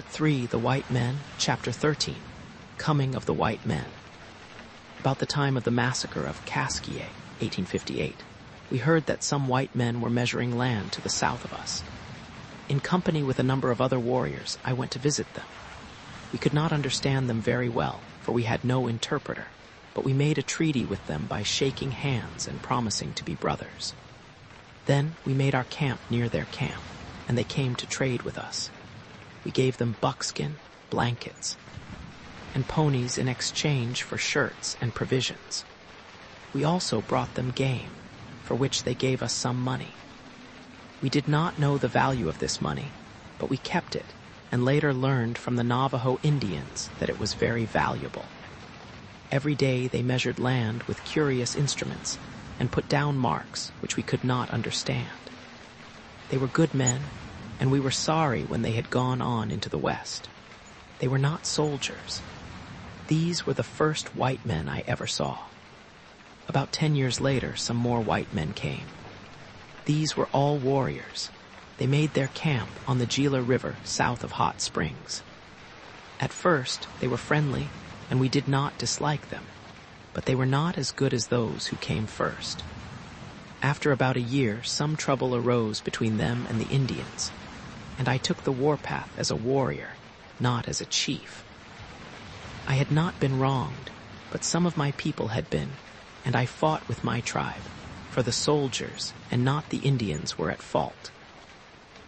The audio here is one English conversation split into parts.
3, The White Men, Chapter 13, Coming of the White Men. About the time of the massacre of Casquier, 1858, we heard that some white men were measuring land to the south of us. In company with a number of other warriors, I went to visit them. We could not understand them very well, for we had no interpreter, but we made a treaty with them by shaking hands and promising to be brothers. Then we made our camp near their camp, and they came to trade with us. We gave them buckskin, blankets, and ponies in exchange for shirts and provisions. We also brought them game, for which they gave us some money. We did not know the value of this money, but we kept it, and later learned from the Navajo Indians that it was very valuable. Every day they measured land with curious instruments and put down marks which we could not understand. They were good men, and we were sorry when they had gone on into the West. They were not soldiers. These were the first white men I ever saw. About 10 years later, some more white men came. These were all warriors. They made their camp on the Gila River south of Hot Springs. At first, they were friendly, and we did not dislike them, but they were not as good as those who came first. After about a year, some trouble arose between them and the Indians, and I took the warpath as a warrior, not as a chief. I had not been wronged, but some of my people had been, and I fought with my tribe, for the soldiers and not the Indians were at fault.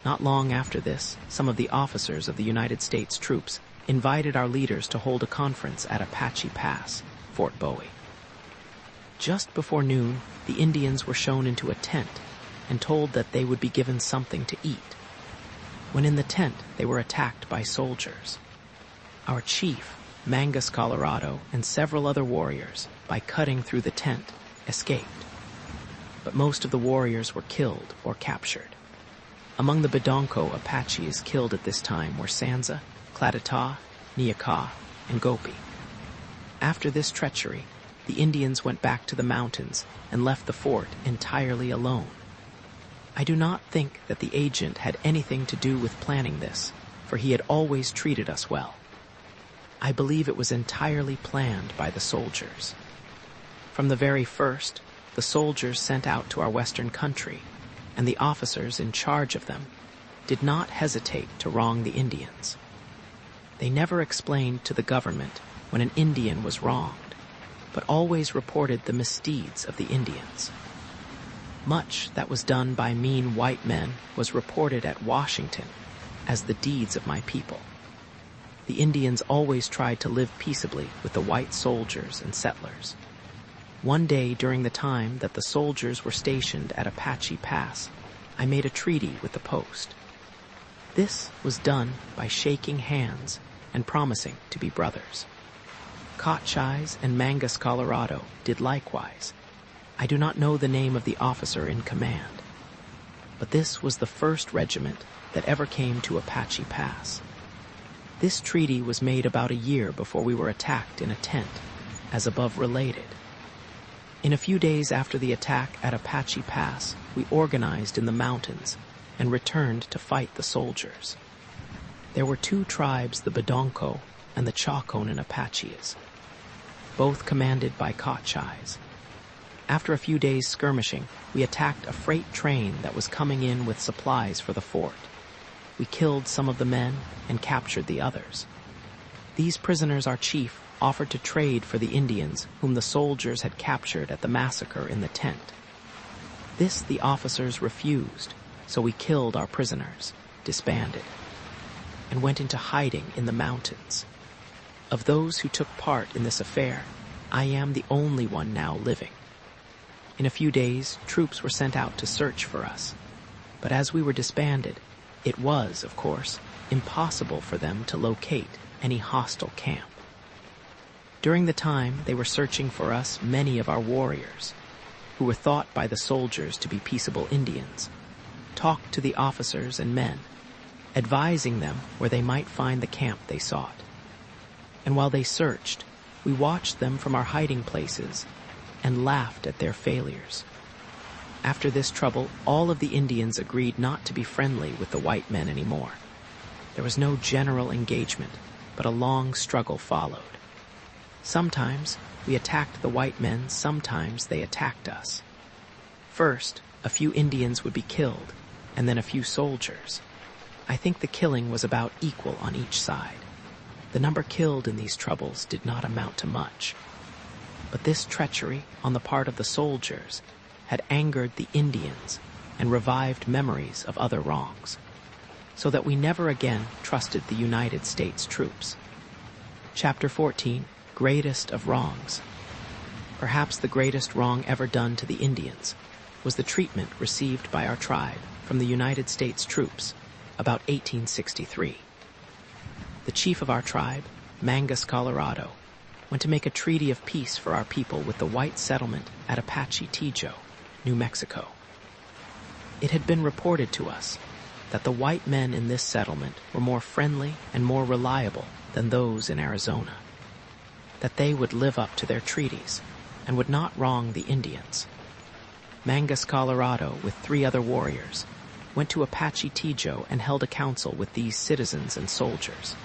Not long after this, some of the officers of the United States troops invited our leaders to hold a conference at Apache Pass, Fort Bowie. Just before noon, the Indians were shown into a tent and told that they would be given something to eat. When in the tent, they were attacked by soldiers. Our chief, Mangus Colorado, and several other warriors, by cutting through the tent, escaped. But most of the warriors were killed or captured. Among the Bedonko Apaches killed at this time were Sansa, Clatata, Neaka, and Gopi. After this treachery, the Indians went back to the mountains and left the fort entirely alone. I do not think that the agent had anything to do with planning this, for he had always treated us well. I believe it was entirely planned by the soldiers. From the very first, the soldiers sent out to our western country, and the officers in charge of them did not hesitate to wrong the Indians. They never explained to the government when an Indian was wronged, but always reported the misdeeds of the Indians. Much that was done by mean white men was reported at Washington as the deeds of my people. The Indians always tried to live peaceably with the white soldiers and settlers. One day during the time that the soldiers were stationed at Apache Pass, I made a treaty with the post. This was done by shaking hands and promising to be brothers. Cochise and Mangus Colorado did likewise. I do not know the name of the officer in command, but this was the first regiment that ever came to Apache Pass. This treaty was made about a year before we were attacked in a tent, as above related. In a few days after the attack at Apache Pass, we organized in the mountains and returned to fight the soldiers. There were two tribes, the Bedonko and the Chauconan Apaches, both commanded by Cochise. After a few days skirmishing, we attacked a freight train that was coming in with supplies for the fort. We killed some of the men and captured the others. These prisoners our chief offered to trade for the Indians whom the soldiers had captured at the massacre in the tent. This the officers refused, so we killed our prisoners, disbanded, and went into hiding in the mountains. Of those who took part in this affair, I am the only one now living. In a few days, troops were sent out to search for us, but as we were disbanded, it was, of course, impossible for them to locate any hostile camp. During the time they were searching for us, many of our warriors, who were thought by the soldiers to be peaceable Indians, talked to the officers and men, advising them where they might find the camp they sought. And while they searched, we watched them from our hiding places and laughed at their failures. After this trouble, all of the Indians agreed not to be friendly with the white men anymore. There was no general engagement, but a long struggle followed. Sometimes we attacked the white men, sometimes they attacked us. First, a few Indians would be killed, and then a few soldiers. I think the killing was about equal on each side. The number killed in these troubles did not amount to much. But this treachery on the part of the soldiers had angered the Indians and revived memories of other wrongs, so that we never again trusted the United States troops. Chapter 14, Greatest of Wrongs. Perhaps the greatest wrong ever done to the Indians was the treatment received by our tribe from the United States troops about 1863. The chief of our tribe, Mangus Colorado, went to make a treaty of peace for our people with the white settlement at Apache Tijo, New Mexico. It had been reported to us that the white men in this settlement were more friendly and more reliable than those in Arizona, that they would live up to their treaties and would not wrong the Indians. Mangus Colorado, with 3 other warriors, went to Apache Tijo and held a council with these citizens and soldiers.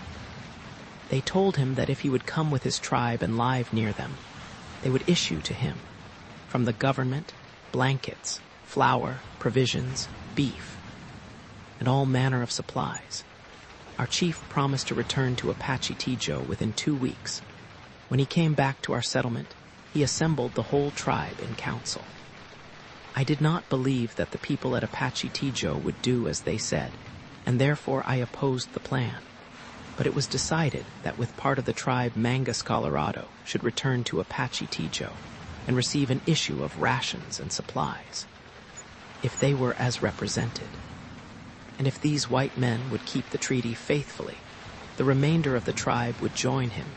They told him that if he would come with his tribe and live near them, they would issue to him, from the government, blankets, flour, provisions, beef, and all manner of supplies. Our chief promised to return to Apache Tijo within 2 weeks. When he came back to our settlement, he assembled the whole tribe in council. I did not believe that the people at Apache Tijo would do as they said, and therefore I opposed the plan. But it was decided that with part of the tribe, Mangus Colorado should return to Apache Tijo and receive an issue of rations and supplies, if they were as represented. And if these white men would keep the treaty faithfully, the remainder of the tribe would join him,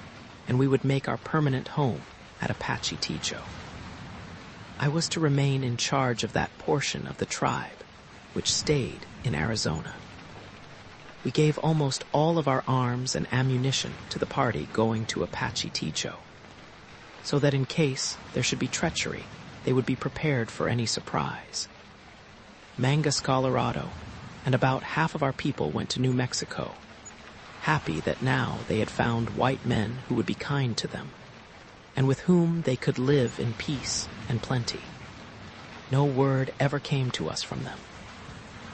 and we would make our permanent home at Apache Tijo. I was to remain in charge of that portion of the tribe which stayed in Arizona. We gave almost all of our arms and ammunition to the party going to Apache Tijo, so that in case there should be treachery, they would be prepared for any surprise. Mangus Colorado and about half of our people went to New Mexico, happy that now they had found white men who would be kind to them, and with whom they could live in peace and plenty. No word ever came to us from them.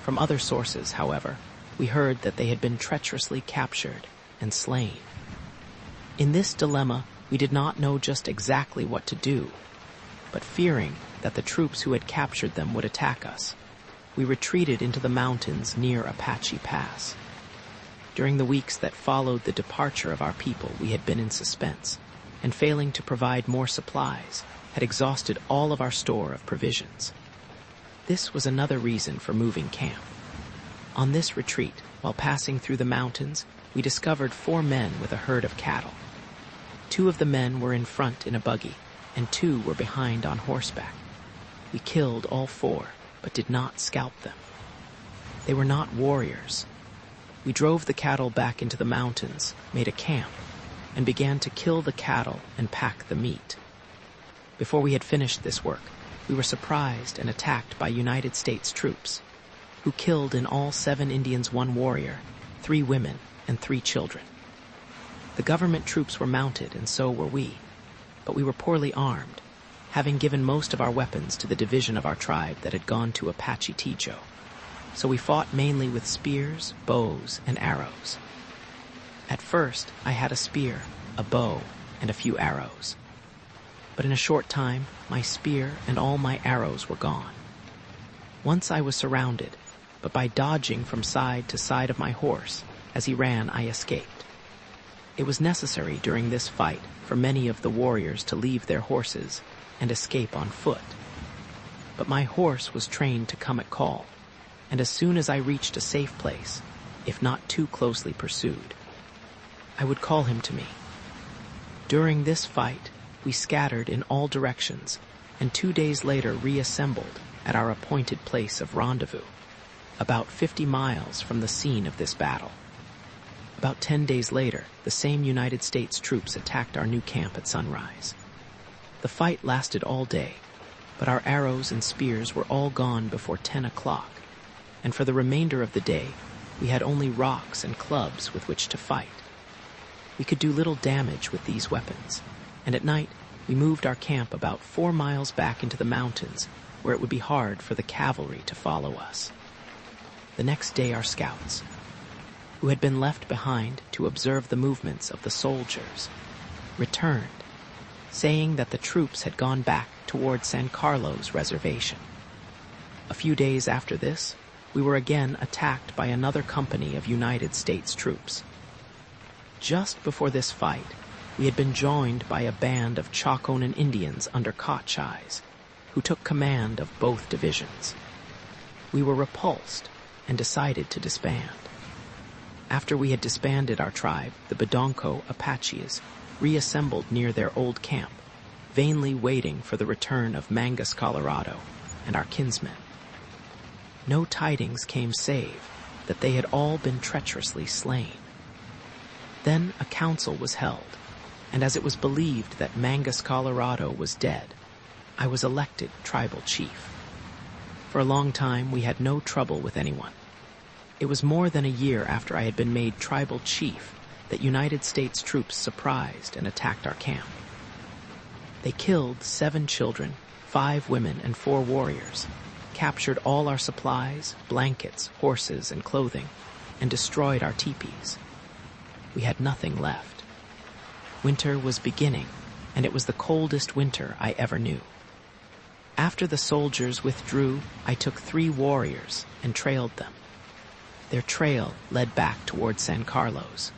From other sources, however, we heard that they had been treacherously captured and slain. In this dilemma, we did not know just exactly what to do, but fearing that the troops who had captured them would attack us, we retreated into the mountains near Apache Pass. During the weeks that followed the departure of our people, we had been in suspense, and failing to provide more supplies, had exhausted all of our store of provisions. This was another reason for moving camp. On this retreat, while passing through the mountains, we discovered 4 men with a herd of cattle. 2 of the men were in front in a buggy, and 2 were behind on horseback. We killed all 4, but did not scalp them. They were not warriors. We drove the cattle back into the mountains, made a camp, and began to kill the cattle and pack the meat. Before we had finished this work, we were surprised and attacked by United States troops, who killed in all 7 Indians 1 warrior, 3 women, and 3 children. The government troops were mounted, and so were we, but we were poorly armed, having given most of our weapons to the division of our tribe that had gone to Apache Tijo. So we fought mainly with spears, bows, and arrows. At first, I had a spear, a bow, and a few arrows. But in a short time, my spear and all my arrows were gone. Once I was surrounded, but by dodging from side to side of my horse, as he ran, I escaped. It was necessary during this fight for many of the warriors to leave their horses and escape on foot. But my horse was trained to come at call, and as soon as I reached a safe place, if not too closely pursued, I would call him to me. During this fight, we scattered in all directions, and 2 days later reassembled at our appointed place of rendezvous, about 50 miles from the scene of this battle. About 10 days later, the same United States troops attacked our new camp at sunrise. The fight lasted all day, but our arrows and spears were all gone before 10 o'clock, and for the remainder of the day, We had only rocks and clubs with which to fight. We could do little damage with these weapons, and at night we moved our camp about 4 miles back into the mountains where it would be hard for the cavalry to follow us. The next day our scouts, who had been left behind to observe the movements of the soldiers, returned, saying that the troops had gone back toward San Carlos reservation. A few days after this, we were again attacked by another company of United States troops. Just before this fight, we had been joined by a band of Chaconan Indians under Cochise, who took command of both divisions. We were repulsed and decided to disband. After we had disbanded our tribe, the Bedonko Apaches reassembled near their old camp, vainly waiting for the return of Mangus Colorado and our kinsmen. No tidings came save that they had all been treacherously slain. Then a council was held, and as it was believed that Mangus Colorado was dead, I was elected tribal chief. For a long time we had no trouble with anyone. It was more than a year after I had been made tribal chief that United States troops surprised and attacked our camp. They killed 7 children, 5 women, and 4 warriors, captured all our supplies, blankets, horses, and clothing, and destroyed our teepees. We had nothing left. Winter was beginning, and it was the coldest winter I ever knew. After the soldiers withdrew, I took 3 warriors and trailed them. Their trail led back toward San Carlos.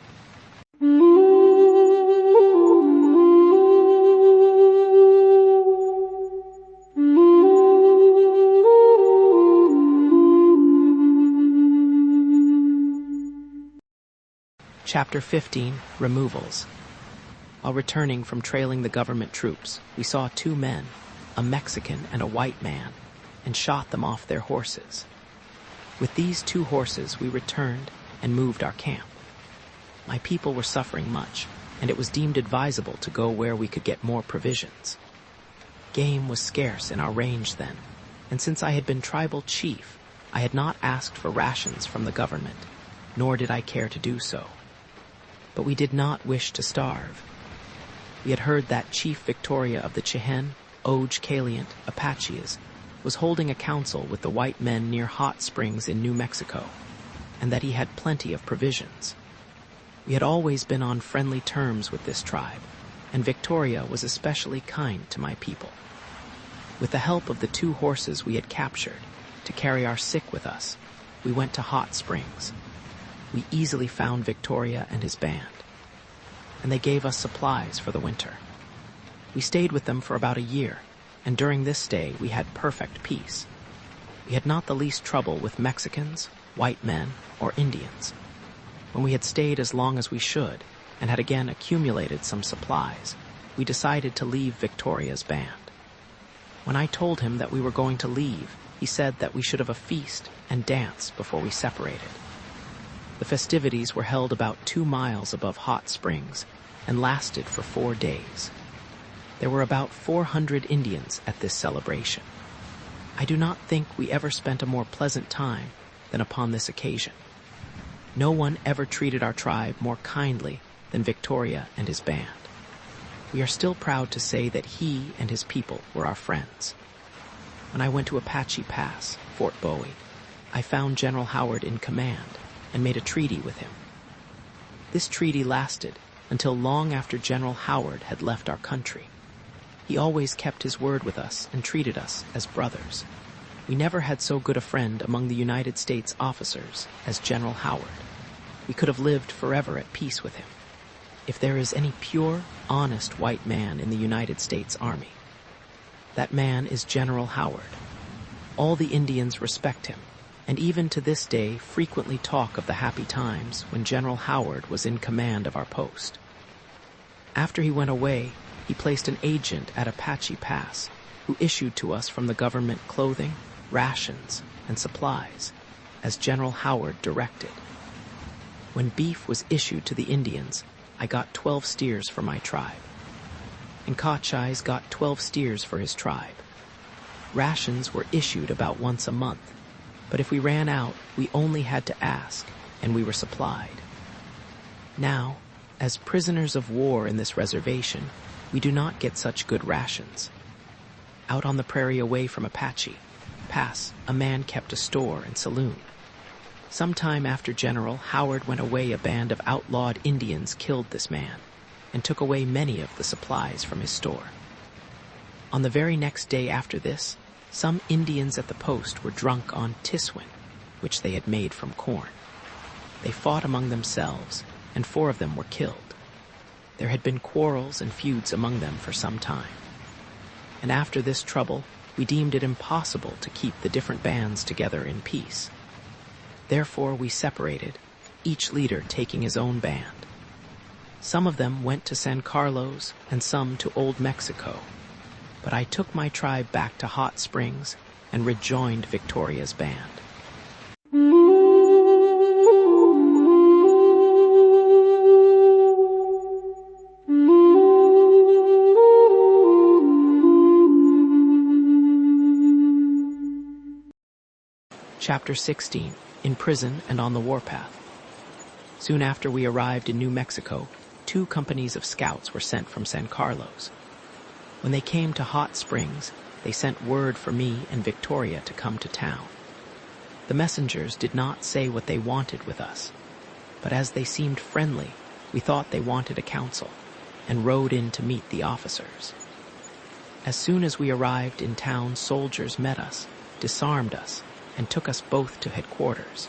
Chapter 15, Removals. While returning from trailing the government troops, we saw 2 men, a Mexican and a white man, and shot them off their horses. With these 2 horses we returned and moved our camp. My people were suffering much, and it was deemed advisable to go where we could get more provisions. Game was scarce in our range then, and since I had been tribal chief, I had not asked for rations from the government, nor did I care to do so. But we did not wish to starve. We had heard that Chief Victoria of the Chehen, Oj Caliant Apaches was holding a council with the white men near hot springs in New Mexico, and that he had plenty of provisions. We had always been on friendly terms with this tribe, and Victoria was especially kind to my people. With the help of the 2 horses we had captured to carry our sick with us, we went to hot springs. We easily found Victoria and his band, and they gave us supplies for the winter. We stayed with them for about a year, and during this stay we had perfect peace. We had not the least trouble with Mexicans, white men, or Indians. When we had stayed as long as we should, and had again accumulated some supplies, we decided to leave Victoria's band. When I told him that we were going to leave, he said that we should have a feast and dance before we separated. The festivities were held about 2 miles above Hot Springs and lasted for 4 days. There were about 400 Indians at this celebration. I do not think we ever spent a more pleasant time than upon this occasion. No one ever treated our tribe more kindly than Victoria and his band. We are still proud to say that he and his people were our friends. When I went to Apache Pass, Fort Bowie, I found General Howard in command and made a treaty with him. This treaty lasted until long after General Howard had left our country. He always kept his word with us and treated us as brothers. We never had so good a friend among the United States officers as General Howard. We could have lived forever at peace with him. If there is any pure, honest white man in the United States Army, that man is General Howard. All the Indians respect him, and even to this day frequently talk of the happy times when General Howard was in command of our post. After he went away, he placed an agent at Apache Pass who issued to us from the government clothing, rations, and supplies, as General Howard directed. When beef was issued to the Indians, I got 12 steers for my tribe, and Cochise got 12 steers for his tribe. Rations were issued about once a month, but if we ran out, we only had to ask, and we were supplied. Now, as prisoners of war in this reservation, we do not get such good rations. Out on the prairie away from Apache Pass, a man kept a store and saloon. Some time after General Howard went away, a band of outlawed Indians killed this man and took away many of the supplies from his store. On the very next day after this, some Indians at the post were drunk on tiswin, which they had made from corn. They fought among themselves, and 4 of them were killed. There had been quarrels and feuds among them for some time. And after this trouble, we deemed it impossible to keep the different bands together in peace. Therefore we separated, each leader taking his own band. Some of them went to San Carlos and some to Old Mexico, but I took my tribe back to Hot Springs and rejoined Victoria's band. Chapter 16. In Prison and on the Warpath. Soon after we arrived in New Mexico, 2 companies of scouts were sent from San Carlos. When they came to Hot Springs, they sent word for me and Victoria to come to town. The messengers did not say what they wanted with us, but as they seemed friendly, we thought they wanted a council, and rode in to meet the officers. As soon as we arrived in town, soldiers met us, disarmed us, and took us both to headquarters,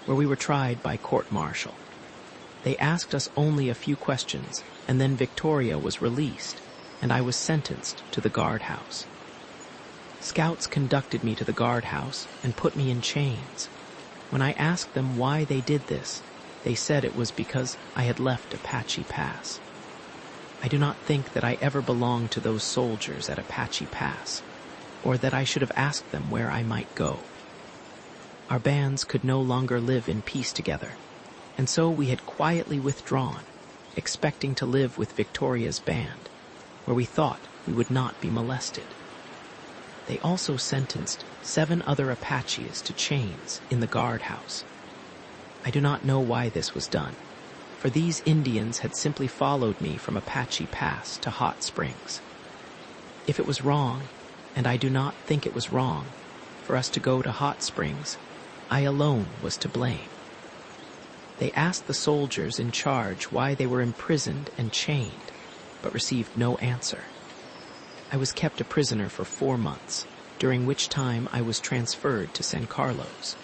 where we were tried by court-martial. They asked us only a few questions, and then Victoria was released, and I was sentenced to the guardhouse. Scouts conducted me to the guardhouse and put me in chains. When I asked them why they did this, they said it was because I had left Apache Pass. I do not think that I ever belonged to those soldiers at Apache Pass, or that I should have asked them where I might go. Our bands could no longer live in peace together, and so we had quietly withdrawn, expecting to live with Victoria's band, where we thought we would not be molested. They also sentenced 7 other Apaches to chains in the guardhouse. I do not know why this was done, for these Indians had simply followed me from Apache Pass to Hot Springs. If it was wrong, and I do not think it was wrong, for us to go to Hot Springs, I alone was to blame. They asked the soldiers in charge why they were imprisoned and chained, but received no answer. I was kept a prisoner for 4 months, during which time I was transferred to San Carlos.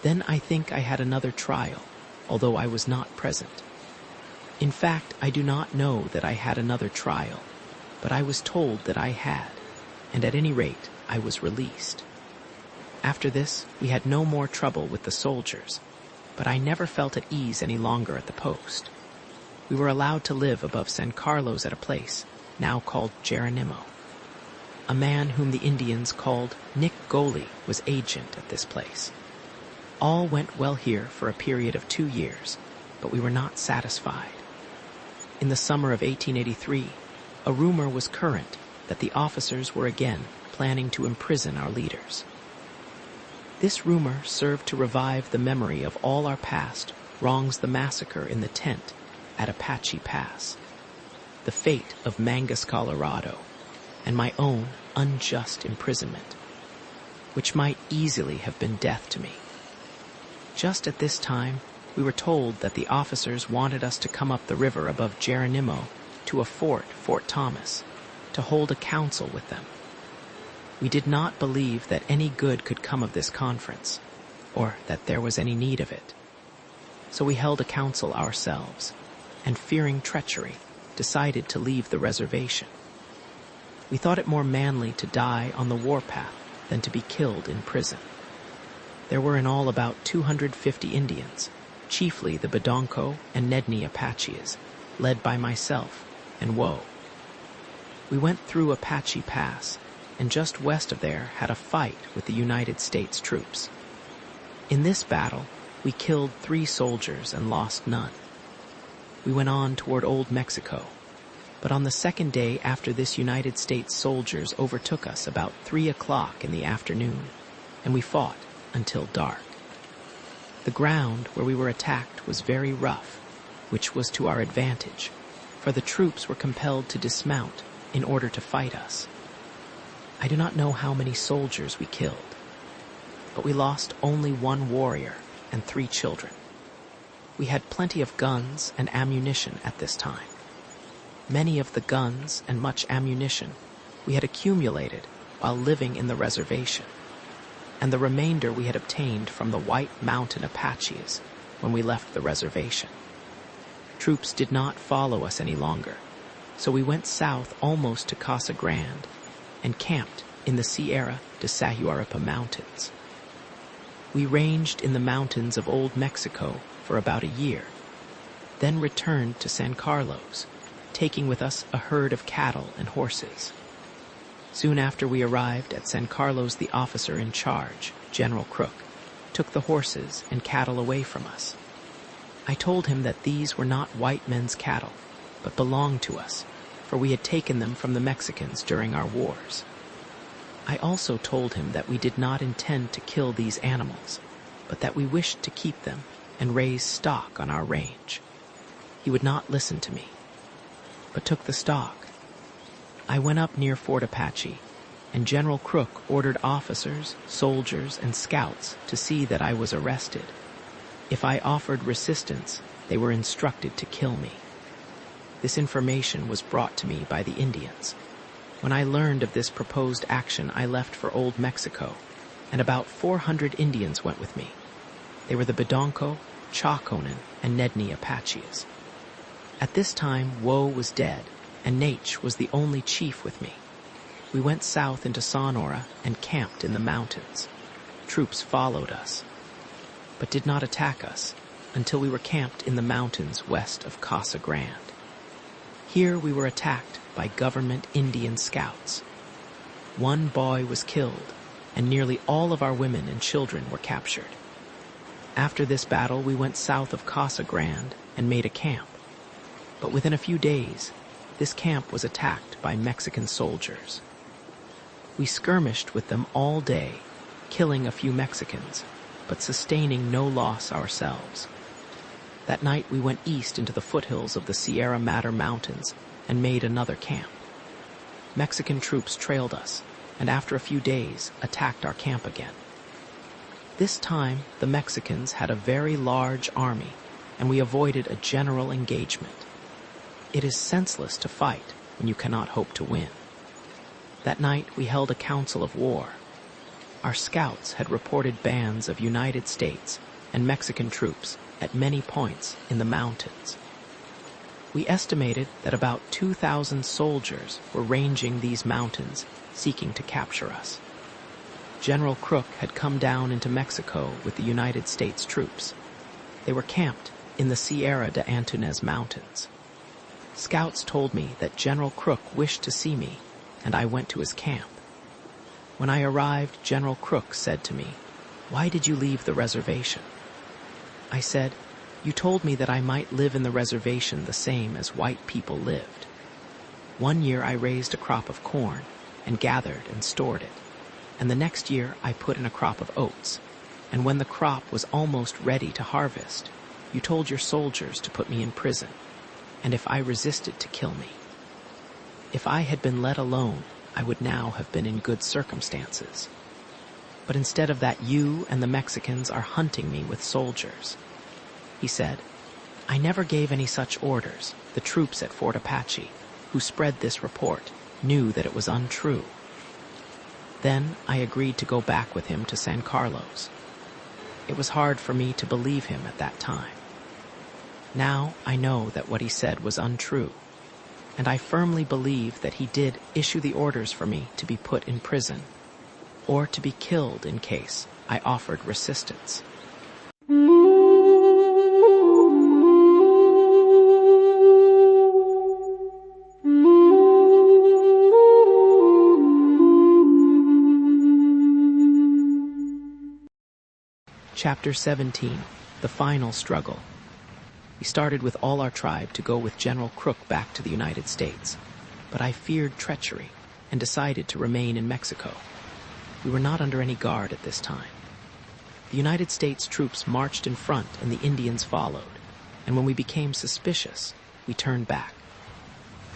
Then I think I had another trial, although I was not present. In fact, I do not know that I had another trial, but I was told that I had, and at any rate, I was released. After this, we had no more trouble with the soldiers, but I never felt at ease any longer at the post. We were allowed to live above San Carlos at a place, now called Geronimo. A man whom the Indians called Nick Goley was agent at this place. All went well here for a period of 2 years, but we were not satisfied. In the summer of 1883, a rumor was current that the officers were again planning to imprison our leaders. This rumor served to revive the memory of all our past wrongs, the massacre in the tent at Apache Pass, the fate of Mangus, Colorado, and my own unjust imprisonment, which might easily have been death to me. Just at this time, we were told that the officers wanted us to come up the river above Geronimo to a fort, Fort Thomas, to hold a council with them. We did not believe that any good could come of this conference, or that there was any need of it. So we held a council ourselves, and fearing treachery, decided to leave the reservation. We thought it more manly to die on the warpath than to be killed in prison. There were in all about 250 Indians, chiefly the Bedonko and Nedni Apaches, led by myself and Woe. We went through Apache Pass, and just west of there had a fight with the United States troops. In this battle, we killed 3 soldiers and lost none. We went on toward Old Mexico, but on the second day after this, United States soldiers overtook us about 3 o'clock in the afternoon, and we fought until dark. The ground where we were attacked was very rough, which was to our advantage, for the troops were compelled to dismount in order to fight us. I do not know how many soldiers we killed, but we lost only 1 warrior and 3 children. We had plenty of guns and ammunition at this time. Many of the guns and much ammunition we had accumulated while living in the reservation, and the remainder we had obtained from the White Mountain Apaches when we left the reservation. Troops did not follow us any longer, so we went south almost to Casa Grande and camped in the Sierra de Sahuaripa Mountains. We ranged in the mountains of Old Mexico for about a year, then returned to San Carlos, taking with us a herd of cattle and horses. Soon after we arrived at San Carlos, the officer in charge, General Crook, took the horses and cattle away from us. I told him that these were not white men's cattle, but belonged to us, for we had taken them from the Mexicans during our wars. I also told him that we did not intend to kill these animals, but that we wished to keep them and raise stock on our range. He would not listen to me, but took the stock. I went up near Fort Apache, and General Crook ordered officers, soldiers, and scouts to see that I was arrested. If I offered resistance, they were instructed to kill me. This information was brought to me by the Indians. When I learned of this proposed action, I left for Old Mexico, and about 400 Indians went with me. They were the Bedonko, Chaconan, and Nedni Apaches. At this time, Woe was dead, and Nach was the only chief with me. We went south into Sonora and camped in the mountains. Troops followed us, but did not attack us until we were camped in the mountains west of Casa Grande. Here we were attacked by government Indian scouts. 1 boy was killed, and nearly all of our women and children were captured. After this battle, we went south of Casa Grande and made a camp. But within a few days, this camp was attacked by Mexican soldiers. We skirmished with them all day, killing a few Mexicans, but sustaining no loss ourselves. That night we went east into the foothills of the Sierra Madre Mountains and made another camp. Mexican troops trailed us, and after a few days attacked our camp again. This time the Mexicans had a very large army, and we avoided a general engagement. It is senseless to fight when you cannot hope to win. That night we held a council of war. Our scouts had reported bands of United States and Mexican troops at many points in the mountains. We estimated that about 2,000 soldiers were ranging these mountains, seeking to capture us. General Crook had come down into Mexico with the United States troops. They were camped in the Sierra de Antunez Mountains. Scouts told me that General Crook wished to see me, and I went to his camp. When I arrived, General Crook said to me, "Why did you leave the reservation?" I said, "You told me that I might live in the reservation the same as white people lived. 1 year I raised a crop of corn and gathered and stored it, and the next year I put in a crop of oats, and when the crop was almost ready to harvest, you told your soldiers to put me in prison, and if I resisted, to kill me. If I had been let alone, I would now have been in good circumstances. But instead of that, you and the Mexicans are hunting me with soldiers." He said, "I never gave any such orders. The troops at Fort Apache, who spread this report, knew that it was untrue." Then I agreed to go back with him to San Carlos. It was hard for me to believe him at that time. Now I know that what he said was untrue, and I firmly believe that he did issue the orders for me to be put in prison, or to be killed in case I offered resistance. Chapter 17, The Final Struggle. We started with all our tribe to go with General Crook back to the United States, but I feared treachery and decided to remain in Mexico. We were not under any guard at this time. The United States troops marched in front and the Indians followed, and when we became suspicious, we turned back.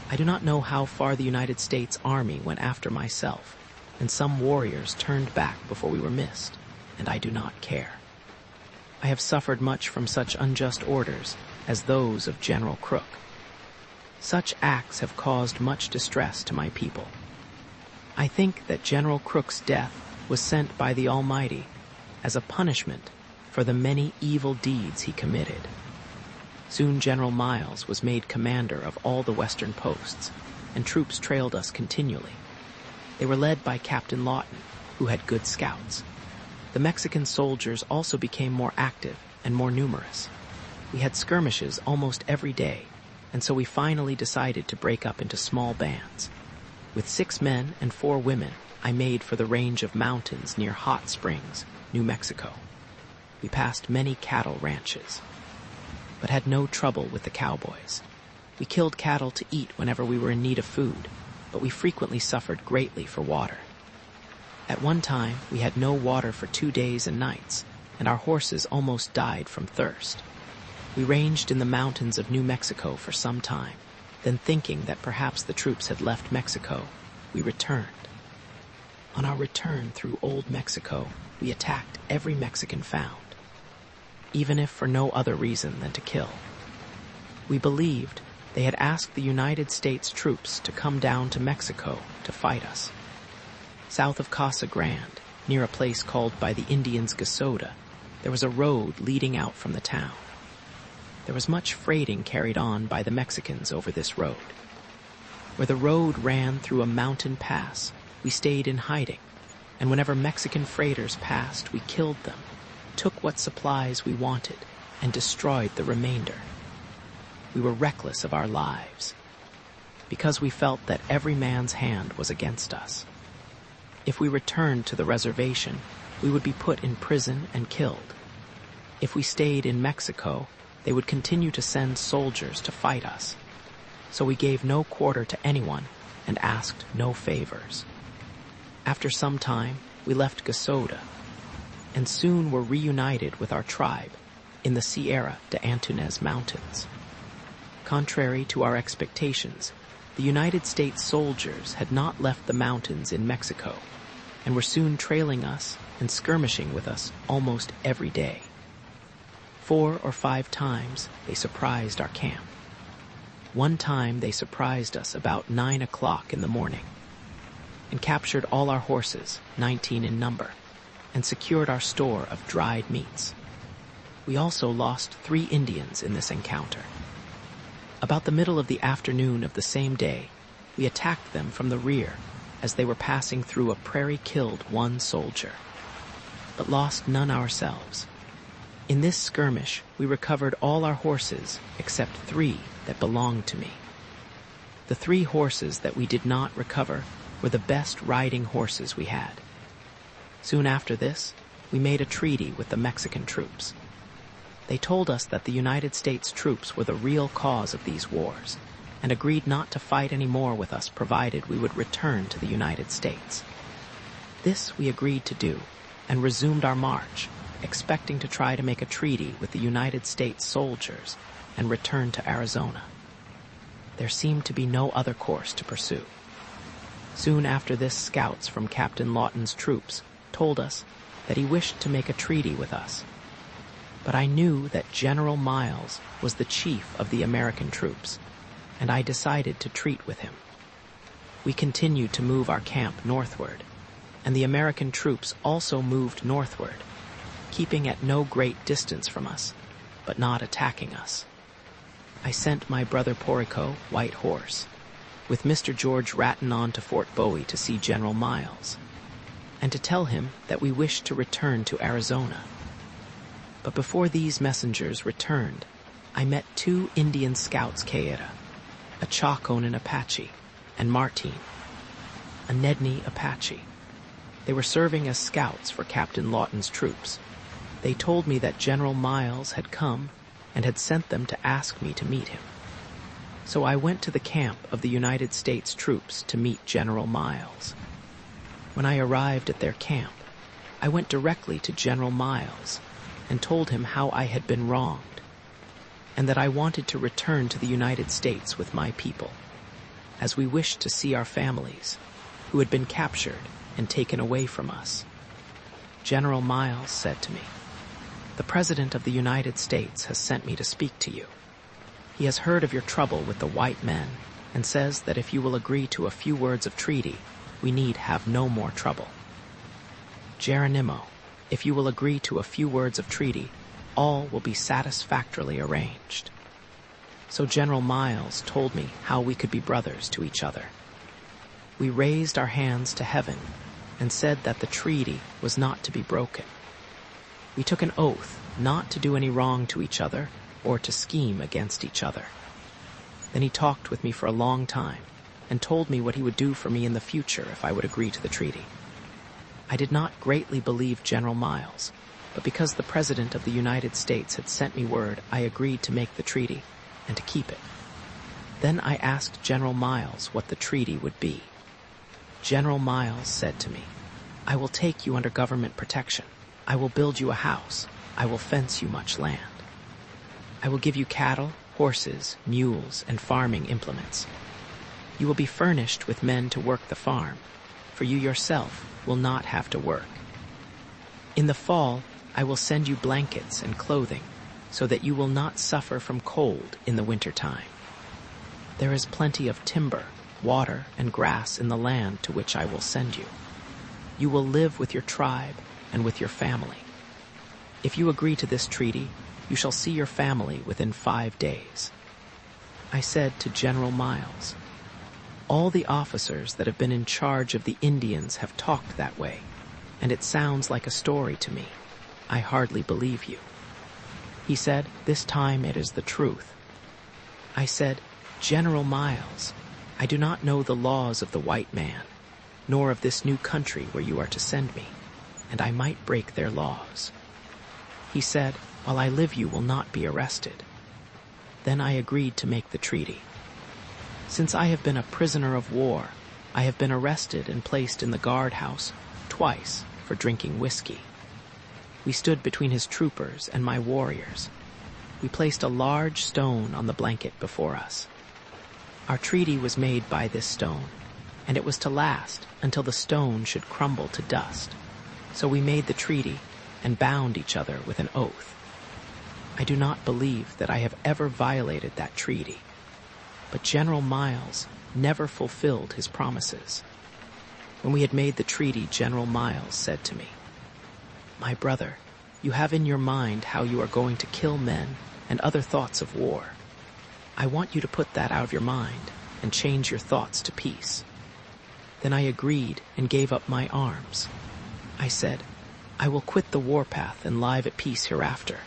I do not know how far the United States Army went after myself, and some warriors turned back before we were missed, and I do not care. I have suffered much from such unjust orders as those of General Crook. Such acts have caused much distress to my people. I think that General Crook's death was sent by the Almighty as a punishment for the many evil deeds he committed. Soon General Miles was made commander of all the western posts, and troops trailed us continually. They were led by Captain Lawton, who had good scouts. The Mexican soldiers also became more active and more numerous. We had skirmishes almost every day, and so we finally decided to break up into small bands. With 6 men and 4 women, I made for the range of mountains near Hot Springs, New Mexico. We passed many cattle ranches, but had no trouble with the cowboys. We killed cattle to eat whenever we were in need of food, but we frequently suffered greatly for water. At one time, we had no water for 2 days and nights, and our horses almost died from thirst. We ranged in the mountains of New Mexico for some time, then thinking that perhaps the troops had left Mexico, we returned. On our return through Old Mexico, we attacked every Mexican found, even if for no other reason than to kill. We believed they had asked the United States troops to come down to Mexico to fight us. South of Casa Grande, near a place called by the Indians Gasoda, there was a road leading out from the town. There was much freighting carried on by the Mexicans over this road. Where the road ran through a mountain pass, we stayed in hiding, and whenever Mexican freighters passed, we killed them, took what supplies we wanted, and destroyed the remainder. We were reckless of our lives, because we felt that every man's hand was against us. If we returned to the reservation, we would be put in prison and killed. If we stayed in Mexico, they would continue to send soldiers to fight us. So we gave no quarter to anyone and asked no favors. After some time, we left Gasoda, and soon were reunited with our tribe in the Sierra de Antunez Mountains. Contrary to our expectations, the United States soldiers had not left the mountains in Mexico, and were soon trailing us and skirmishing with us almost every day. 4 or 5 times they surprised our camp. One time they surprised us about 9 o'clock in the morning, and captured all our horses, 19 in number, and secured our store of dried meats. We also lost 3 Indians in this encounter. About the middle of the afternoon of the same day, we attacked them from the rear as they were passing through a prairie, killed 1 soldier, but lost none ourselves. In this skirmish, we recovered all our horses except 3 that belonged to me. The 3 horses that we did not recover were the best riding horses we had. Soon after this, we made a treaty with the Mexican troops. They told us that the United States troops were the real cause of these wars, and agreed not to fight any more with us provided we would return to the United States. This we agreed to do, and resumed our march, expecting to try to make a treaty with the United States soldiers and return to Arizona. There seemed to be no other course to pursue. Soon after this, scouts from Captain Lawton's troops told us that he wished to make a treaty with us. But I knew that General Miles was the chief of the American troops, and I decided to treat with him. We continued to move our camp northward, and the American troops also moved northward, keeping at no great distance from us, but not attacking us. I sent my brother Porrico, White Horse, with Mr. George Ratton on to Fort Bowie to see General Miles, and to tell him that we wished to return to Arizona. But before these messengers returned, I met 2 Indian scouts, Caeta, a Chaconan Apache, and Martin, a Nedni Apache. They were serving as scouts for Captain Lawton's troops. They told me that General Miles had come and had sent them to ask me to meet him. So I went to the camp of the United States troops to meet General Miles. When I arrived at their camp, I went directly to General Miles and told him how I had been wronged, and that I wanted to return to the United States with my people, as we wished to see our families, who had been captured and taken away from us. General Miles said to me, "The President of the United States has sent me to speak to you. He has heard of your trouble with the white men and says that if you will agree to a few words of treaty, we need have no more trouble. Geronimo, if you will agree to a few words of treaty, all will be satisfactorily arranged." So General Miles told me how we could be brothers to each other. We raised our hands to heaven and said that the treaty was not to be broken. We took an oath not to do any wrong to each other or to scheme against each other. Then he talked with me for a long time and told me what he would do for me in the future if I would agree to the treaty. I did not greatly believe General Miles, but because the President of the United States had sent me word, I agreed to make the treaty and to keep it. Then I asked General Miles what the treaty would be. General Miles said to me, "I will take you under government protection. I will build you a house. I will fence you much land. I will give you cattle, horses, mules, and farming implements. You will be furnished with men to work the farm, for you yourself will not have to work. In the fall, I will send you blankets and clothing, so that you will not suffer from cold in the winter time. There is plenty of timber, water, and grass in the land to which I will send you. You will live with your tribe and with your family. If you agree to this treaty, you shall see your family within 5 days." I said to General Miles, "All the officers that have been in charge of the Indians have talked that way, and it sounds like a story to me. I hardly believe you." He said, "This time it is the truth." I said, "General Miles, I do not know the laws of the white man, nor of this new country where you are to send me, and I might break their laws." He said, "While I live you will not be arrested." Then I agreed to make the treaty. Since I have been a prisoner of war, I have been arrested and placed in the guardhouse twice for drinking whiskey. We stood between his troopers and my warriors. We placed a large stone on the blanket before us. Our treaty was made by this stone, and it was to last until the stone should crumble to dust. So we made the treaty and bound each other with an oath. I do not believe that I have ever violated that treaty, but General Miles never fulfilled his promises. When we had made the treaty, General Miles said to me, "My brother, you have in your mind how you are going to kill men and other thoughts of war. I want you to put that out of your mind and change your thoughts to peace." Then I agreed and gave up my arms. I said, "I will quit the warpath and live at peace hereafter."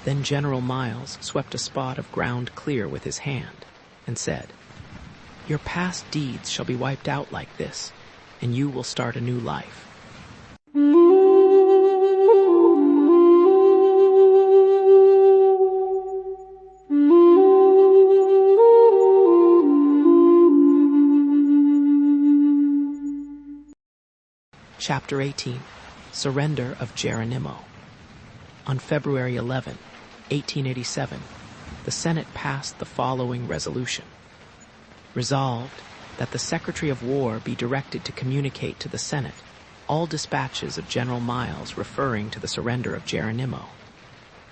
Then General Miles swept a spot of ground clear with his hand and said, "Your past deeds shall be wiped out like this, and you will start a new life." Chapter 18. Surrender of Geronimo. On February 11, 1887, the Senate passed the following resolution. Resolved that the Secretary of War be directed to communicate to the Senate all dispatches of General Miles referring to the surrender of Geronimo,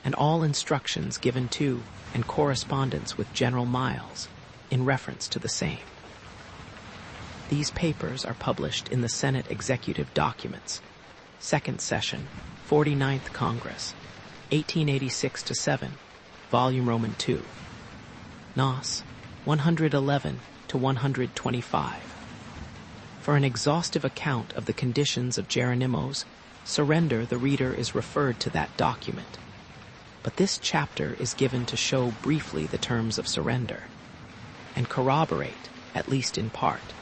and all instructions given to and correspondence with General Miles in reference to the same. These papers are published in the Senate Executive Documents, Second Session, 49th Congress, 1886-7, Volume Roman II, Nos. 111 to 125. For an exhaustive account of the conditions of Geronimo's surrender, the reader is referred to that document. But this chapter is given to show briefly the terms of surrender, and corroborate, at least in part,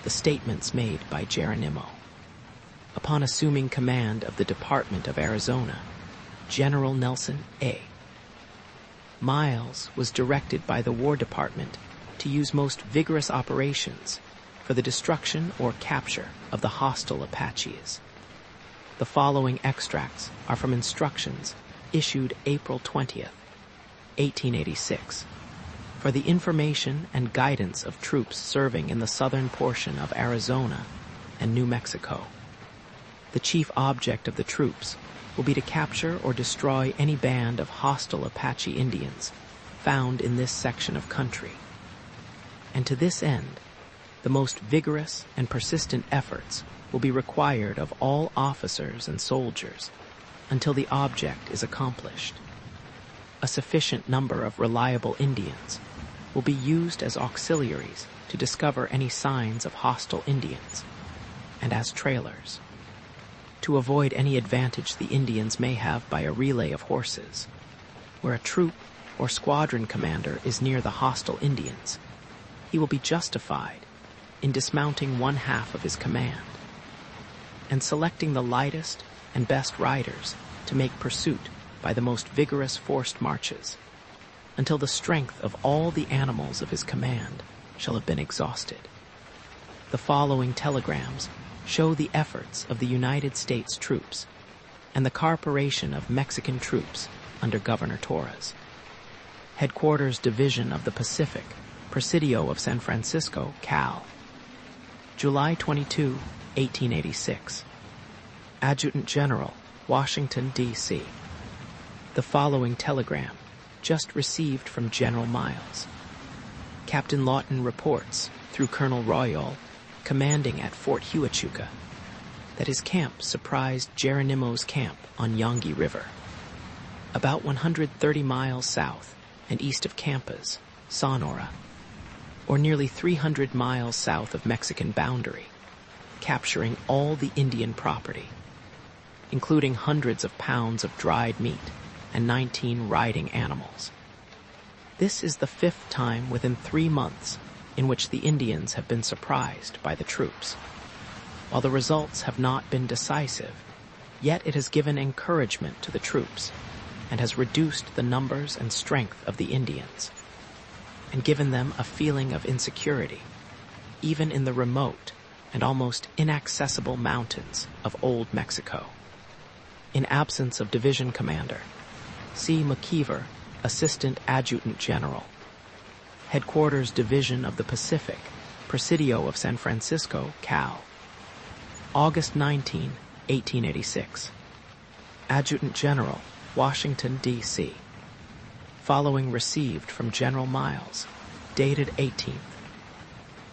the statements made by Geronimo. Upon assuming command of the Department of Arizona, General Nelson A. Miles was directed by the War Department to use most vigorous operations for the destruction or capture of the hostile Apaches. The following extracts are from instructions issued April 20th, 1886, for the information and guidance of troops serving in the southern portion of Arizona and New Mexico. The chief object of the troops will be to capture or destroy any band of hostile Apache Indians found in this section of country. And to this end, the most vigorous and persistent efforts will be required of all officers and soldiers until the object is accomplished. A sufficient number of reliable Indians will be used as auxiliaries to discover any signs of hostile Indians, and as trailers, to avoid any advantage the Indians may have by a relay of horses. Where a troop or squadron commander is near the hostile Indians, he will be justified in dismounting one half of his command and selecting the lightest and best riders to make pursuit by the most vigorous forced marches until the strength of all the animals of his command shall have been exhausted. The following telegrams show the efforts of the United States troops and the cooperation of Mexican troops under Governor Torres. Headquarters Division of the Pacific, Presidio of San Francisco, Cal. July 22, 1886. Adjutant General, Washington, D.C. The following telegram, just received from General Miles. Captain Lawton reports, through Colonel Royal, commanding at Fort Huachuca, that his camp surprised Geronimo's camp on Yongi River, about 130 miles south and east of Campas, Sonora, or nearly 300 miles south of Mexican boundary, capturing all the Indian property, including hundreds of pounds of dried meat and 19 riding animals. This is the 5th time within 3 months in which the Indians have been surprised by the troops. While the results have not been decisive, yet it has given encouragement to the troops and has reduced the numbers and strength of the Indians and given them a feeling of insecurity, even in the remote and almost inaccessible mountains of Old Mexico. In absence of division commander, see McKeever, Assistant Adjutant General. Headquarters Division of the Pacific, Presidio of San Francisco, Cal. August 19, 1886. Adjutant General, Washington, D.C. Following received from General Miles, dated 18th.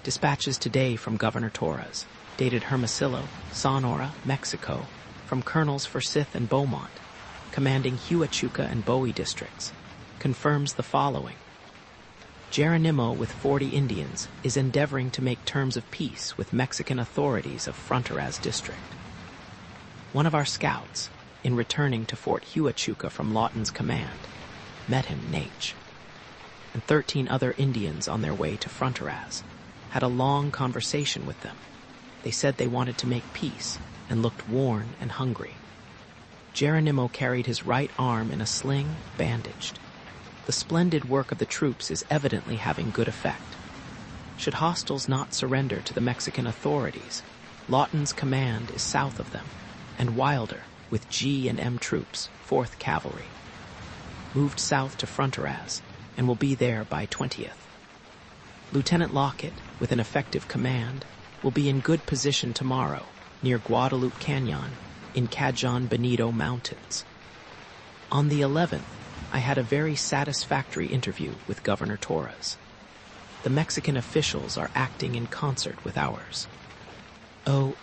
Dispatches today from Governor Torres, dated Hermosillo, Sonora, Mexico, from Colonels Forsyth and Beaumont, commanding Huachuca and Bowie districts, confirms the following. Geronimo with 40 Indians is endeavoring to make terms of peace with Mexican authorities of Fronteraz district. One of our scouts, in returning to Fort Huachuca from Lawton's command, met him Nache, and 13 other Indians on their way to Fronteraz had a long conversation with them. They said they wanted to make peace and looked worn and hungry. Geronimo carried his right arm in a sling, bandaged. The splendid work of the troops is evidently having good effect. Should hostiles not surrender to the Mexican authorities, Lawton's command is south of them, and Wilder, with G and M troops, 4th Cavalry, moved south to Fronteraz and will be there by 20th. Lieutenant Lockett, with an effective command, will be in good position tomorrow near Guadalupe Canyon in Cajon Benito Mountains. On the 11th, I had a very satisfactory interview with Governor Torres. The Mexican officials are acting in concert with ours. O.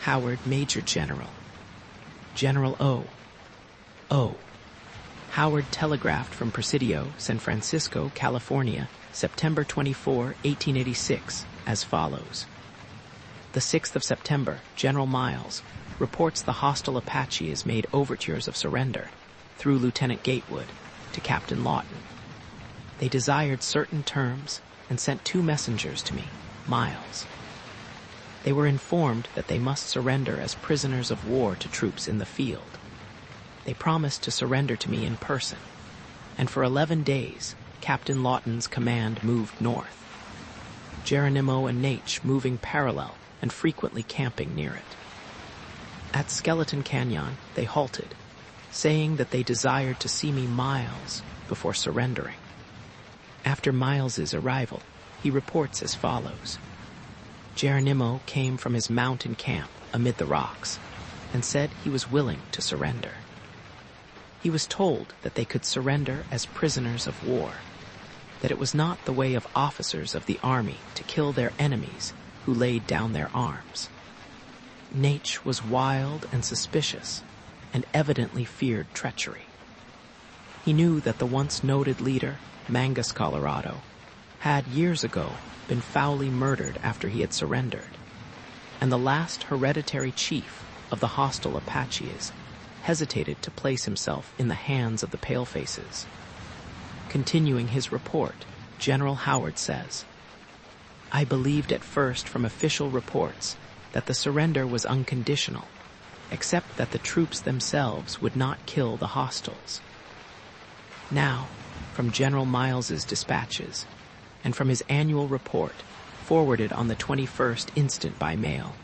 Howard, Major General. General O. Howard telegraphed from Presidio, San Francisco, California, September 24, 1886, as follows. The 6th of September, General Miles reports the hostile Apache has made overtures of surrender through Lieutenant Gatewood to Captain Lawton. They desired certain terms and sent 2 messengers to me, Miles. They were informed that they must surrender as prisoners of war to troops in the field. They promised to surrender to me in person, and for 11 days, Captain Lawton's command moved north. Geronimo and Nache moving parallel and frequently camping near it. At Skeleton Canyon, they halted, saying that they desired to see me Miles before surrendering. After Miles's arrival, he reports as follows. Geronimo came from his mountain camp amid the rocks and said he was willing to surrender. He was told that they could surrender as prisoners of war, that it was not the way of officers of the army to kill their enemies who laid down their arms. Nate was wild and suspicious and evidently feared treachery. He knew that the once noted leader, Mangus Colorado, had years ago been foully murdered after he had surrendered, and the last hereditary chief of the hostile Apaches hesitated to place himself in the hands of the palefaces. Continuing his report, General Howard says, I believed at first from official reports that the surrender was unconditional, except that the troops themselves would not kill the hostiles. Now, from General Miles's dispatches, and from his annual report, forwarded on the 21st instant by mail,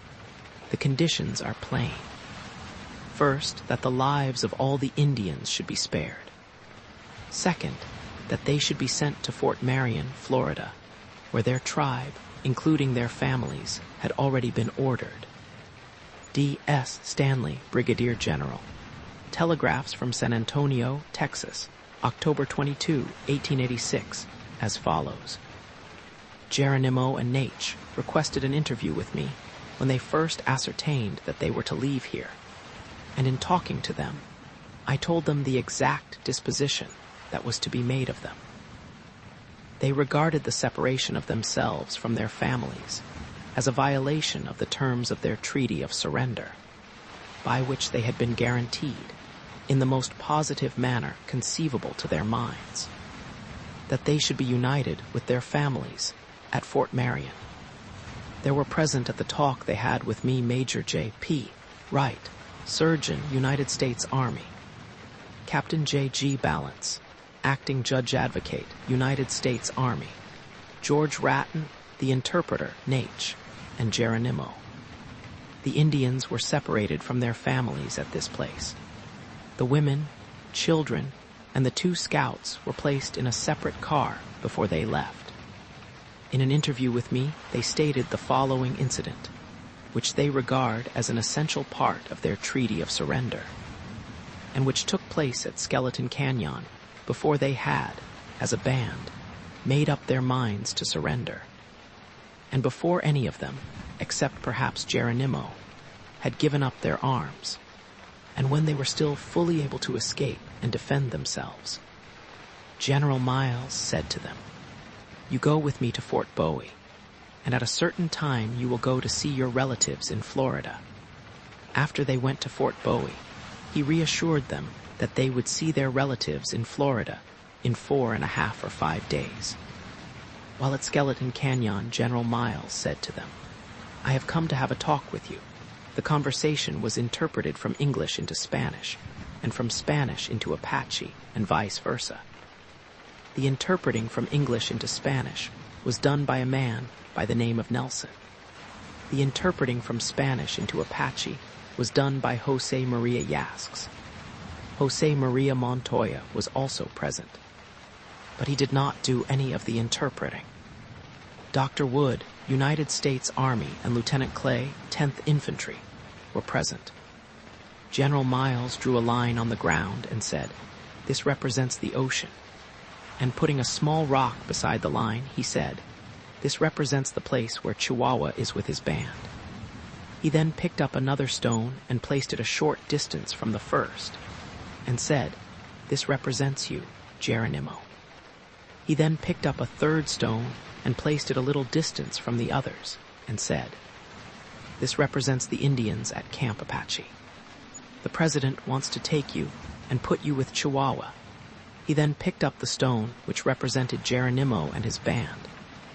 the conditions are plain. First, that the lives of all the Indians should be spared. Second, that they should be sent to Fort Marion, Florida, where their tribe, including their families, had already been ordered. D.S. Stanley, Brigadier General. Telegraphs from San Antonio, Texas, October 22, 1886, as follows. Geronimo and Nate requested an interview with me when they first ascertained that they were to leave here, and in talking to them, I told them the exact disposition that was to be made of them. They regarded the separation of themselves from their families as a violation of the terms of their treaty of surrender, by which they had been guaranteed, in the most positive manner conceivable to their minds, that they should be united with their families at Fort Marion. There were present at the talk they had with me Major J.P. Wright, Surgeon, United States Army, Captain J.G. Balance, Acting Judge Advocate, United States Army, George Ratton, the interpreter, Nate, and Geronimo. The Indians were separated from their families at this place. The women, children, and the 2 scouts were placed in a separate car before they left. In an interview with me, they stated the following incident, which they regard as an essential part of their treaty of surrender, and which took place at Skeleton Canyon before they had, as a band, made up their minds to surrender, and before any of them, except perhaps Geronimo, had given up their arms, and when they were still fully able to escape and defend themselves. General Miles said to them, You go with me to Fort Bowie, and at a certain time you will go to see your relatives in Florida. After they went to Fort Bowie, he reassured them that they would see their relatives in Florida in 4.5 or 5 days. While at Skeleton Canyon, General Miles said to them, I have come to have a talk with you. The conversation was interpreted from English into Spanish, and from Spanish into Apache, and vice versa. The interpreting from English into Spanish was done by a man by the name of Nelson. The interpreting from Spanish into Apache was done by Jose Maria Yasks. Jose Maria Montoya was also present, but he did not do any of the interpreting. Dr. Wood, United States Army, and Lieutenant Clay, 10th Infantry, were present. General Miles drew a line on the ground and said, This represents the ocean. And putting a small rock beside the line, he said, This represents the place where Chihuahua is with his band. He then picked up another stone and placed it a short distance from the first, and said, This represents you, Geronimo. He then picked up a third stone and placed it a little distance from the others, and said, This represents the Indians at Camp Apache. The President wants to take you and put you with Chihuahua. He then picked up the stone which represented Geronimo and his band,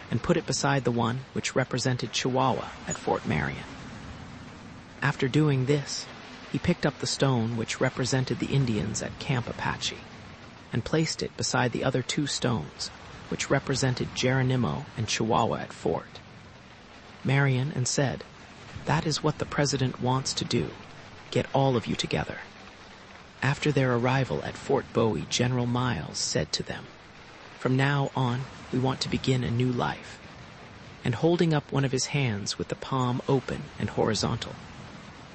and put it beside the one which represented Chihuahua at Fort Marion. After doing this, he picked up the stone which represented the Indians at Camp Apache, and placed it beside the other 2 stones, which represented Geronimo and Chihuahua at Fort Marion, and said, That is what the President wants to do, Get all of you together." After their arrival at Fort Bowie, General Miles said to them, "From now on, we want to begin a new life." And holding up one of his hands with the palm open and horizontal,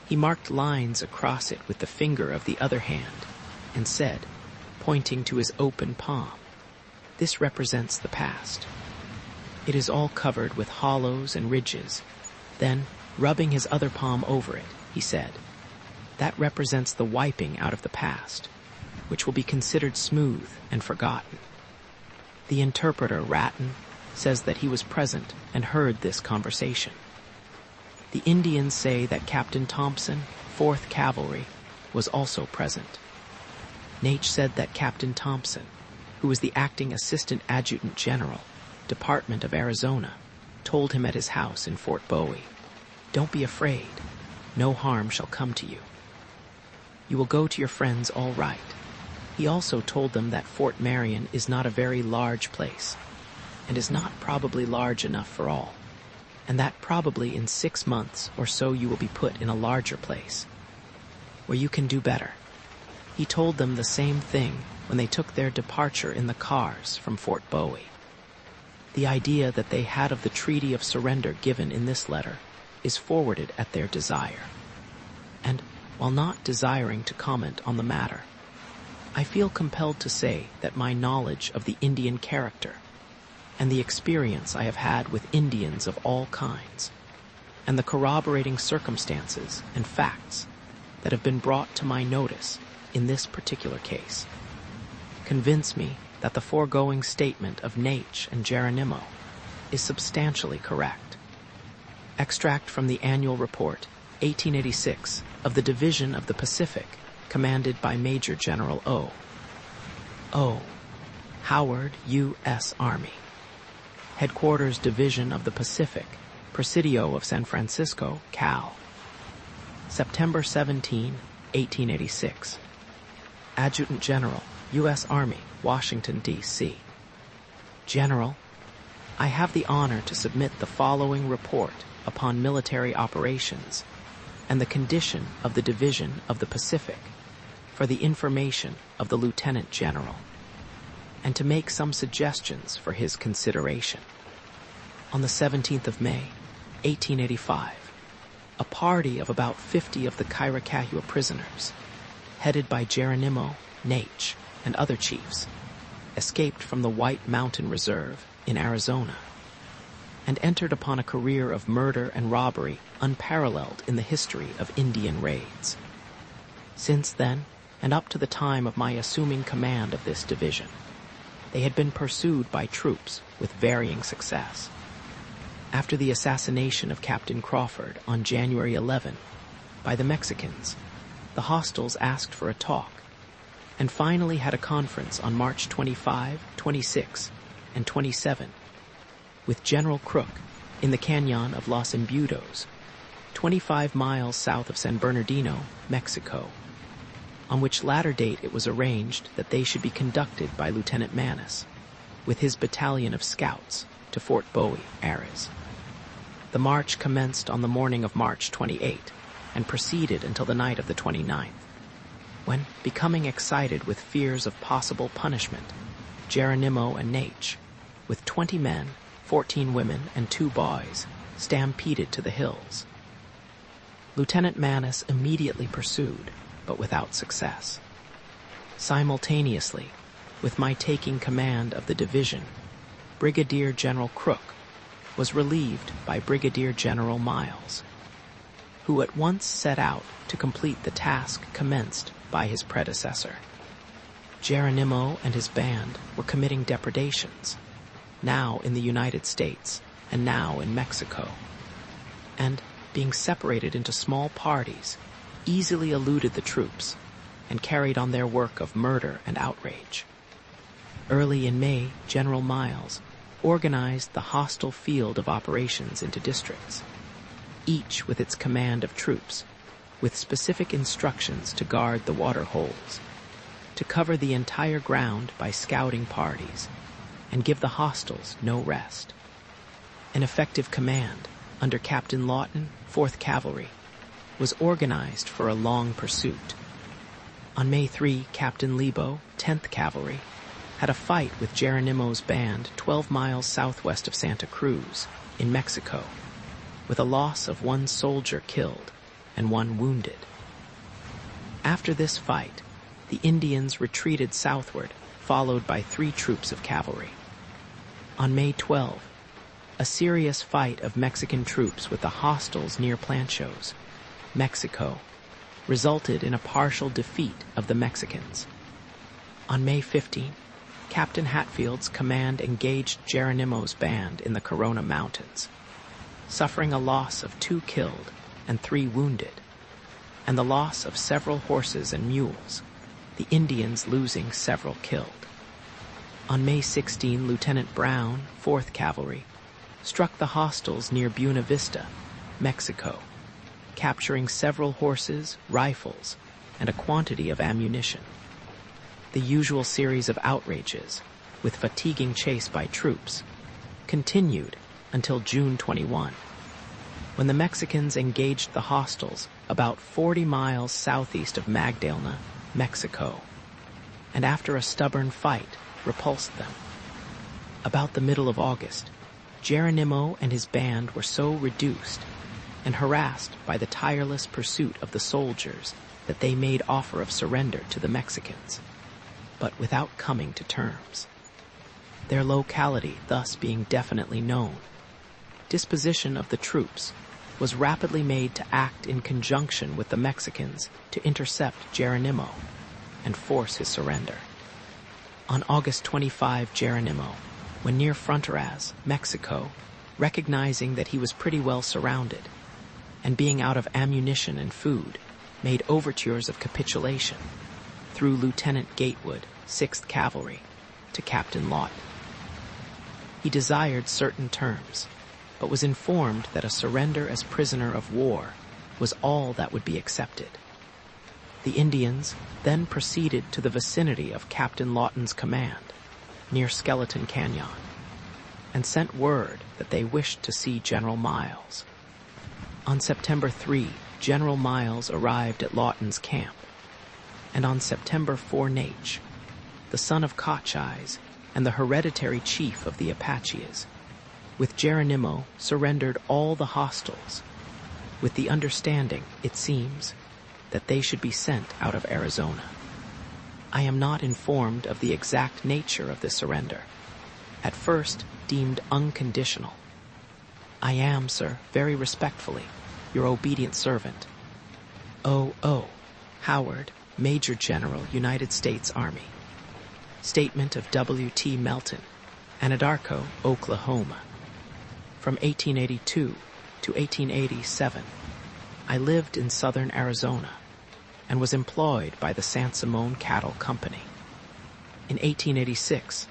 he marked lines across it with the finger of the other hand and said, pointing to his open palm, "This represents the past. It is all covered with hollows and ridges." Then, rubbing his other palm over it, he said, "That represents the wiping out of the past, which will be considered smooth and forgotten." The interpreter, Ratton, says that he was present and heard this conversation. The Indians say that Captain Thompson, 4th Cavalry, was also present. Nate said that Captain Thompson, who was the acting Assistant Adjutant General, Department of Arizona, told him at his house in Fort Bowie, "Don't be afraid. No harm shall come to you. You will go to your friends all right." He also told them that Fort Marion is not a very large place, and is not probably large enough for all, and that probably in 6 months or so you will be put in a larger place, where you can do better. He told them the same thing when they took their departure in the cars from Fort Bowie. The idea that they had of the treaty of surrender given in this letter is forwarded at their desire. And while not desiring to comment on the matter, I feel compelled to say that my knowledge of the Indian character and the experience I have had with Indians of all kinds, and the corroborating circumstances and facts that have been brought to my notice in this particular case, convince me that the foregoing statement of Nate and Geronimo is substantially correct. Extract from the Annual Report, 1886, of the Division of the Pacific, commanded by Major General O. Howard, U.S. Army. Headquarters Division of the Pacific, Presidio of San Francisco, Cal. September 17, 1886. Adjutant General, U.S. Army, Washington, D.C. General, I have the honor to submit the following report upon military operations and the condition of the Division of the Pacific for the information of the Lieutenant General, and to make some suggestions for his consideration. On the 17th of May, 1885, a party of about 50 of the Kairikahua prisoners, headed by Geronimo, Nate, and other chiefs, escaped from the White Mountain Reserve in Arizona and entered upon a career of murder and robbery unparalleled in the history of Indian raids. Since then, and up to the time of my assuming command of this division, they had been pursued by troops with varying success. After the assassination of Captain Crawford on January 11 by the Mexicans, the hostiles asked for a talk, and finally had a conference on March 25, 26, and 27 with General Crook in the Canyon of Los Embudos, 25 miles south of San Bernardino, Mexico, on which latter date it was arranged that they should be conducted by Lieutenant Manus with his battalion of scouts to Fort Bowie, Ariz. The march commenced on the morning of March 28 and proceeded until the night of the 29th, when, becoming excited with fears of possible punishment, Geronimo and Nate, with 20 men, 14 women, and 2 boys, stampeded to the hills. Lieutenant Manus immediately pursued, but without success. Simultaneously, with my taking command of the division, Brigadier General Crook was relieved by Brigadier General Miles, who at once set out to complete the task commenced by his predecessor. Geronimo and his band were committing depredations, now in the United States and now in Mexico, and, being separated into small parties, easily eluded the troops and carried on their work of murder and outrage. Early in May, General Miles organized the hostile field of operations into districts, each with its command of troops, with specific instructions to guard the water holes, to cover the entire ground by scouting parties, and give the hostiles no rest. An effective command under Captain Lawton, 4th Cavalry, was organized for a long pursuit. On May 3, Captain Lebo, 10th Cavalry, had a fight with Geronimo's band 12 miles southwest of Santa Cruz, in Mexico, with a loss of 1 soldier killed and 1 wounded. After this fight, the Indians retreated southward, followed by 3 troops of cavalry. On May 12, a serious fight of Mexican troops with the hostiles near Planchos, Mexico, resulted in a partial defeat of the Mexicans. On May 15, Captain Hatfield's command engaged Geronimo's band in the Corona Mountains, suffering a loss of 2 killed and 3 wounded, and the loss of several horses and mules, the Indians losing several killed. On May 16, Lieutenant Brown, 4th Cavalry, struck the hostiles near Buena Vista, Mexico, capturing several horses, rifles, and a quantity of ammunition. The usual series of outrages, with fatiguing chase by troops, continued until June 21, when the Mexicans engaged the hostiles about 40 miles southeast of Magdalena, Mexico, and after a stubborn fight, repulsed them. About the middle of August, Geronimo and his band were so reduced and harassed by the tireless pursuit of the soldiers that they made offer of surrender to the Mexicans, but without coming to terms. Their locality thus being definitely known, disposition of the troops was rapidly made to act in conjunction with the Mexicans to intercept Geronimo and force his surrender. On August 25, Geronimo, when near Fronteraz, Mexico, recognizing that he was pretty well surrounded, and being out of ammunition and food, made overtures of capitulation through Lieutenant Gatewood, 6th Cavalry, to Captain Lawton. He desired certain terms, but was informed that a surrender as prisoner of war was all that would be accepted. The Indians then proceeded to the vicinity of Captain Lawton's command, near Skeleton Canyon, and sent word that they wished to see General Miles. On September 3, General Miles arrived at Lawton's camp, and on September 4, Nach, the son of Cochise and the hereditary chief of the Apaches, with Geronimo surrendered all the hostiles, with the understanding, it seems, that they should be sent out of Arizona. I am not informed of the exact nature of this surrender, at first deemed unconditional. I am, sir, very respectfully, your obedient servant, O. Howard, Major General, United States Army. Statement of W.T. Melton, Anadarko, Oklahoma. From 1882 to 1887, I lived in southern Arizona and was employed by the San Simon Cattle Company. In 1886,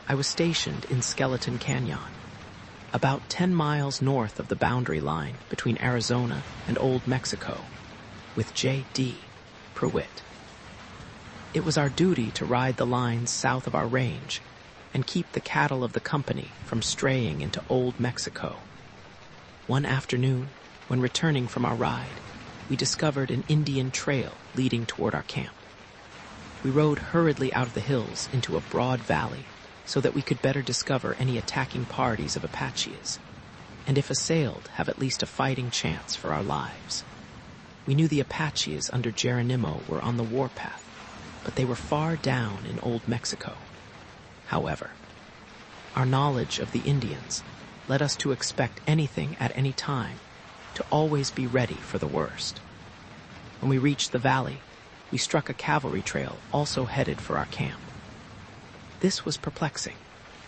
I was stationed in Skeleton Canyon, about 10 miles north of the boundary line between Arizona and Old Mexico, with J.D. Prewitt. It was our duty to ride the lines south of our range and keep the cattle of the company from straying into Old Mexico. One afternoon, when returning from our ride, we discovered an Indian trail leading toward our camp. We rode hurriedly out of the hills into a broad valley so that we could better discover any attacking parties of Apaches, and if assailed, have at least a fighting chance for our lives. We knew the Apaches under Geronimo were on the warpath, but they were far down in Old Mexico. However, our knowledge of the Indians led us to expect anything at any time, to always be ready for the worst. When we reached the valley, we struck a cavalry trail also headed for our camp. This was perplexing,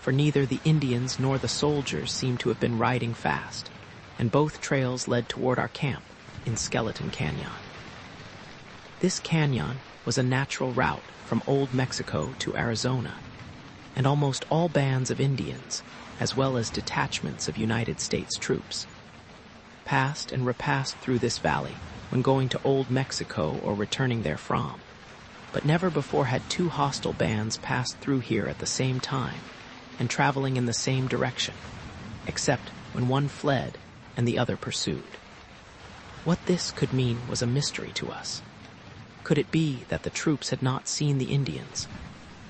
for neither the Indians nor the soldiers seemed to have been riding fast, and both trails led toward our camp in Skeleton Canyon. This canyon was a natural route from Old Mexico to Arizona, and almost all bands of Indians, as well as detachments of United States troops, passed and repassed through this valley when going to Old Mexico or returning therefrom, but never before had 2 hostile bands passed through here at the same time and traveling in the same direction, except when one fled and the other pursued. What this could mean was a mystery to us. Could it be that the troops had not seen the Indians?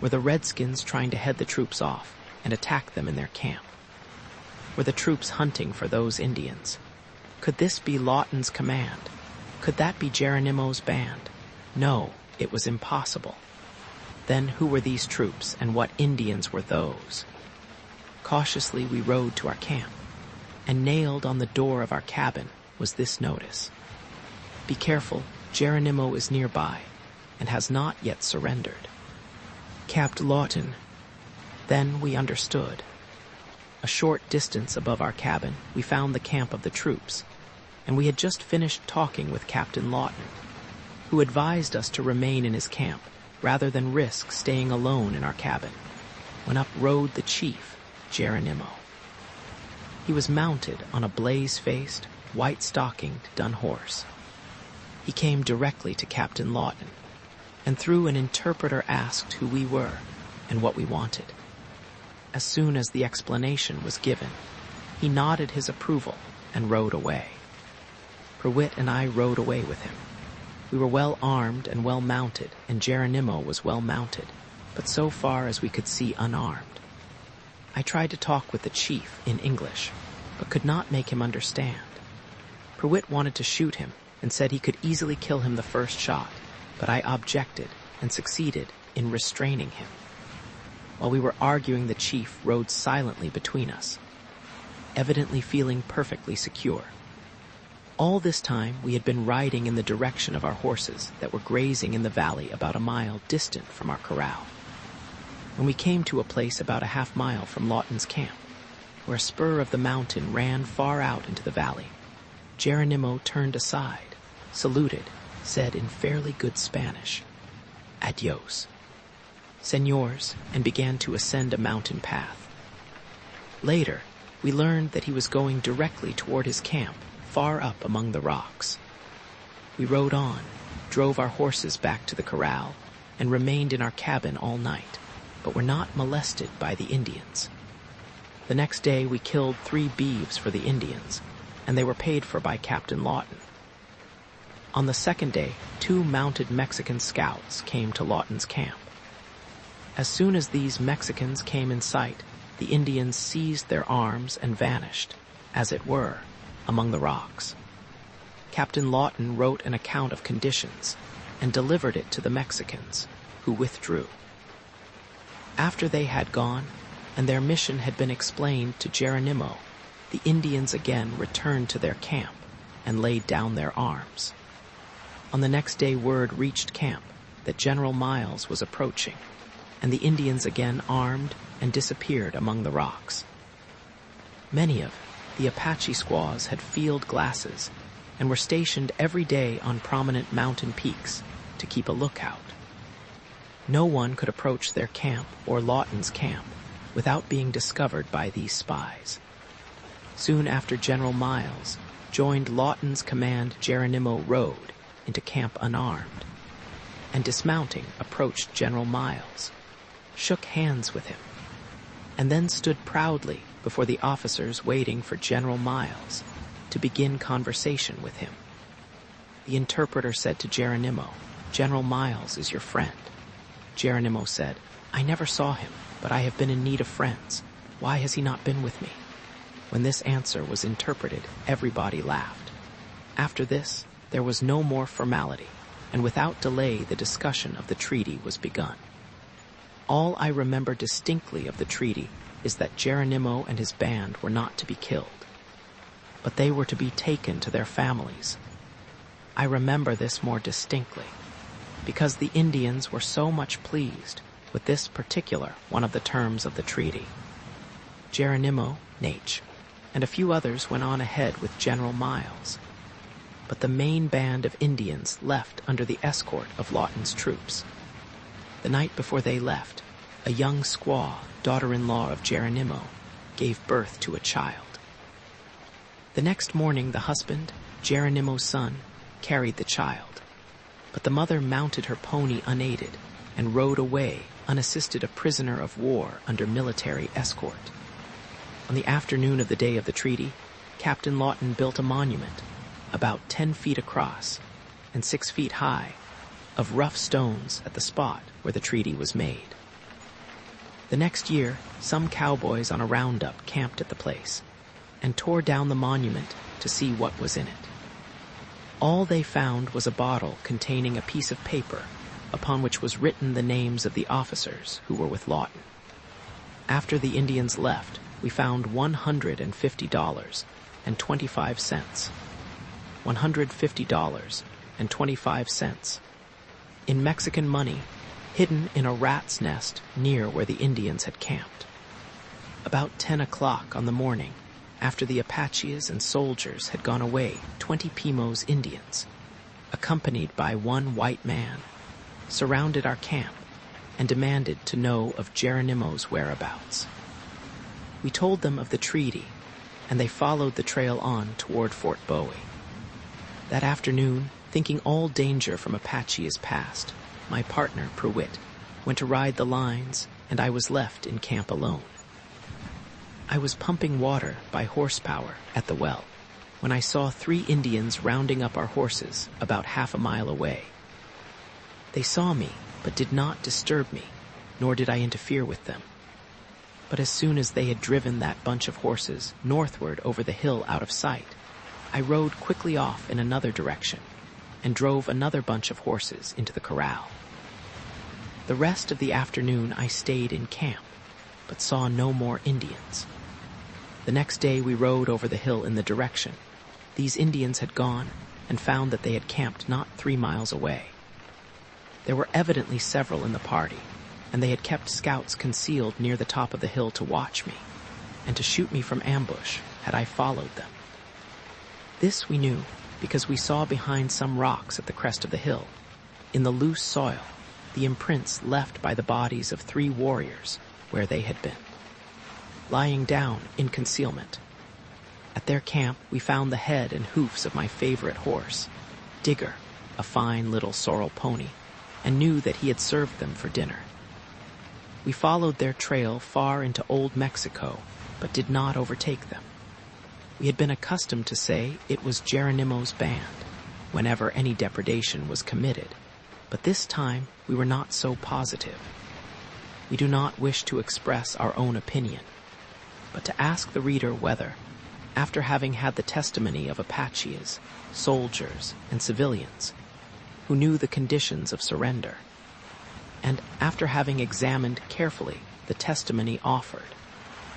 Were the Redskins trying to head the troops off and attack them in their camp? Were the troops hunting for those Indians? Could this be Lawton's command? Could that be Geronimo's band? No, it was impossible. Then who were these troops, and what Indians were those? Cautiously we rode to our camp, and nailed on the door of our cabin was this notice: "Be careful, Geronimo is nearby, and has not yet surrendered. Capt. Lawton." Then we understood. A short distance above our cabin, we found the camp of the troops, and we had just finished talking with Captain Lawton, who advised us to remain in his camp rather than risk staying alone in our cabin, when up rode the chief, Geronimo. He was mounted on a blaze-faced, white-stockinged dun horse. He came directly to Captain Lawton, and through an interpreter asked who we were and what we wanted. As soon as the explanation was given, he nodded his approval and rode away. Barrett and I rode away with him. We were well armed and well mounted, and Geronimo was well mounted, but so far as we could see unarmed. I tried to talk with the chief in English, but could not make him understand. Barrett wanted to shoot him and said he could easily kill him the first shot, but I objected and succeeded in restraining him. While we were arguing, the chief rode silently between us, evidently feeling perfectly secure. All this time we had been riding in the direction of our horses that were grazing in the valley about a mile distant from our corral. When we came to a place about a half-mile from Lawton's camp, where a spur of the mountain ran far out into the valley, Geronimo turned aside, saluted, said in fairly good Spanish, "Adios, Señors," and began to ascend a mountain path. Later, we learned that he was going directly toward his camp, far up among the rocks. We rode on, drove our horses back to the corral, and remained in our cabin all night, but were not molested by the Indians. The next day we killed 3 beeves for the Indians, and they were paid for by Captain Lawton. On the second day, 2 mounted Mexican scouts came to Lawton's camp. As soon as these Mexicans came in sight, the Indians seized their arms and vanished, as it were, among the rocks. Captain Lawton wrote an account of conditions and delivered it to the Mexicans, who withdrew. After they had gone, and their mission had been explained to Geronimo, the Indians again returned to their camp and laid down their arms. On the next day word reached camp that General Miles was approaching, and the Indians again armed and disappeared among the rocks. Many of the Apache squaws had field glasses and were stationed every day on prominent mountain peaks to keep a lookout. No one could approach their camp or Lawton's camp without being discovered by these spies. Soon after General Miles joined Lawton's command, Geronimo rode into camp unarmed, and dismounting approached General Miles, shook hands with him, and then stood proudly before the officers waiting for General Miles to begin conversation with him. The interpreter said to Geronimo, "General Miles is your friend." Geronimo said, "I never saw him, but I have been in need of friends. Why has he not been with me?" When this answer was interpreted, everybody laughed. After this, there was no more formality, and without delay the discussion of the treaty was begun. All I remember distinctly of the treaty is that Geronimo and his band were not to be killed, but they were to be taken to their families. I remember this more distinctly, because the Indians were so much pleased with this particular one of the terms of the treaty. Geronimo, Nate, and a few others went on ahead with General Miles, but the main band of Indians left under the escort of Lawton's troops. The night before they left, a young squaw, daughter-in-law of Geronimo, gave birth to a child. The next morning the husband, Geronimo's son, carried the child, but the mother mounted her pony unaided and rode away unassisted, a prisoner of war under military escort. On the afternoon of the day of the treaty, Captain Lawton built a monument, about 10 feet across and 6 feet high, of rough stones at the spot where the treaty was made. The next year, some cowboys on a roundup camped at the place and tore down the monument to see what was in it. All they found was a bottle containing a piece of paper upon which was written the names of the officers who were with Lawton. After the Indians left, we found $150.25. $150.25 in Mexican money, hidden in a rat's nest near where the Indians had camped. About 10 o'clock on the morning, after the Apaches and soldiers had gone away, 20 Pimos Indians, accompanied by one white man, surrounded our camp and demanded to know of Geronimo's whereabouts. We told them of the treaty, and they followed the trail on toward Fort Bowie. That afternoon, thinking all danger from Apache is past, my partner, Pruitt, went to ride the lines, and I was left in camp alone. I was pumping water by horsepower at the well when I saw 3 Indians rounding up our horses about half a mile away. They saw me, but did not disturb me, nor did I interfere with them. But as soon as they had driven that bunch of horses northward over the hill out of sight, I rode quickly off in another direction and drove another bunch of horses into the corral. The rest of the afternoon I stayed in camp, but saw no more Indians. The next day we rode over the hill in the direction. These Indians had gone and found that they had camped not 3 miles away. There were evidently several in the party, and they had kept scouts concealed near the top of the hill to watch me, and to shoot me from ambush had I followed them. This we knew because we saw behind some rocks at the crest of the hill, in the loose soil, the imprints left by the bodies of 3 warriors where they had been, lying down in concealment. At their camp, we found the head and hoofs of my favorite horse, Digger, a fine little sorrel pony, and knew that he had served them for dinner. We followed their trail far into Old Mexico, but did not overtake them. We had been accustomed to say it was Geronimo's band whenever any depredation was committed, but this time we were not so positive. We do not wish to express our own opinion, but to ask the reader whether, after having had the testimony of Apaches, soldiers, and civilians, who knew the conditions of surrender, and after having examined carefully the testimony offered,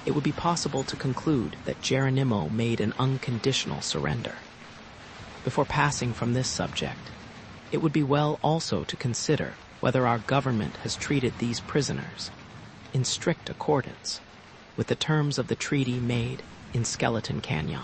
it would be possible to conclude that Geronimo made an unconditional surrender. Before passing from this subject, it would be well also to consider whether our government has treated these prisoners in strict accordance with the terms of the treaty made in Skeleton Canyon.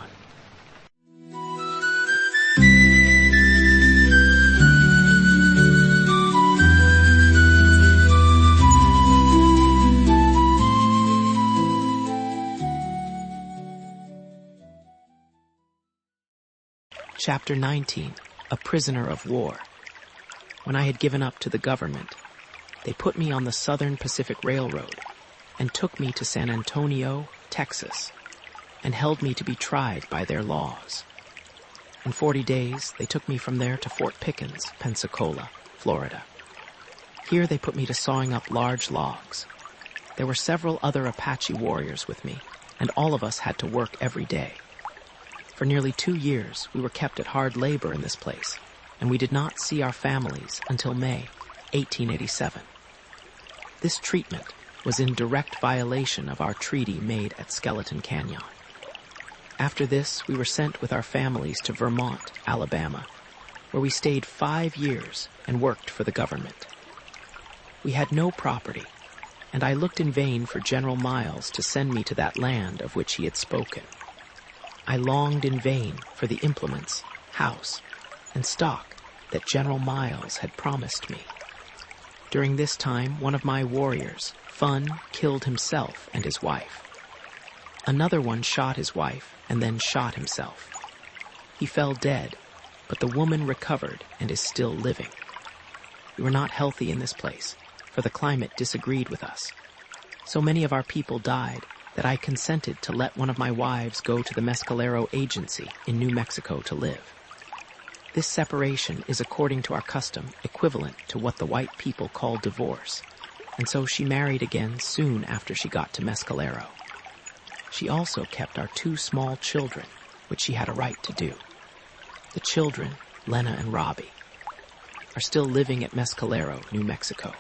Chapter 19, A Prisoner of War. When I had given up to the government, they put me on the Southern Pacific Railroad and took me to San Antonio, Texas, and held me to be tried by their laws. In 40 days, they took me from there to Fort Pickens, Pensacola, Florida. Here they put me to sawing up large logs. There were several other Apache warriors with me, and all of us had to work every day. For nearly 2 years, we were kept at hard labor in this place, and we did not see our families until May 1887. This treatment was in direct violation of our treaty made at Skeleton Canyon. After this, we were sent with our families to Vermont, Alabama, where we stayed 5 years and worked for the government. We had no property, and I looked in vain for General Miles to send me to that land of which he had spoken. I longed in vain for the implements, house, and stock that General Miles had promised me. During this time, one of my warriors, Fun, killed himself and his wife. Another one shot his wife and then shot himself. He fell dead, but the woman recovered and is still living. We were not healthy in this place, for the climate disagreed with us. So many of our people died that I consented to let one of my wives go to the Mescalero Agency in New Mexico to live. This separation is, according to our custom, equivalent to what the white people call divorce, and so she married again soon after she got to Mescalero. She also kept our 2 small children, which she had a right to do. The children, Lena and Robbie, are still living at Mescalero, New Mexico.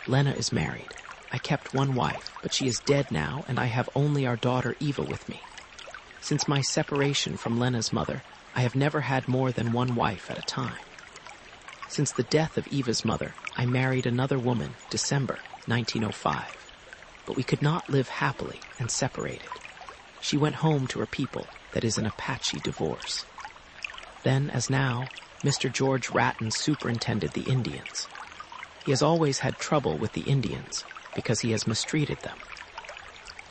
Lena is married. I kept 1 wife, but she is dead now, and I have only our daughter Eva with me. Since my separation from Lena's mother, I have never had more than 1 wife at a time. Since the death of Eva's mother, I married another woman, December 1905. But we could not live happily and separated. She went home to her people, that is an Apache divorce. Then, as now, Mr. George Ratton superintended the Indians. He has always had trouble with the Indians because he has mistreated them.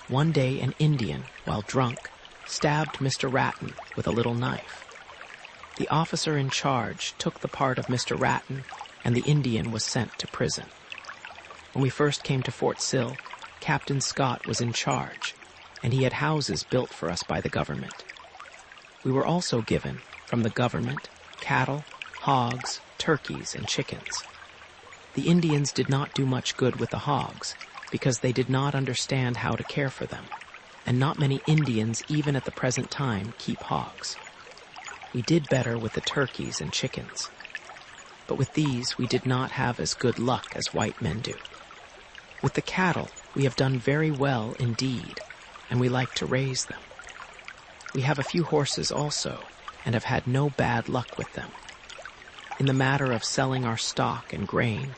One day an Indian, while drunk, stabbed Mr. Ratton with a little knife. The officer in charge took the part of Mr. Ratton, and the Indian was sent to prison. When we first came to Fort Sill, Captain Scott was in charge, and he had houses built for us by the government. We were also given, from the government, cattle, hogs, turkeys, and chickens. The Indians did not do much good with the hogs because they did not understand how to care for them, and not many Indians even at the present time keep hogs. We did better with the turkeys and chickens, but with these we did not have as good luck as white men do. With the cattle, we have done very well indeed, and we like to raise them. We have a few horses also, and have had no bad luck with them. In the matter of selling our stock and grain,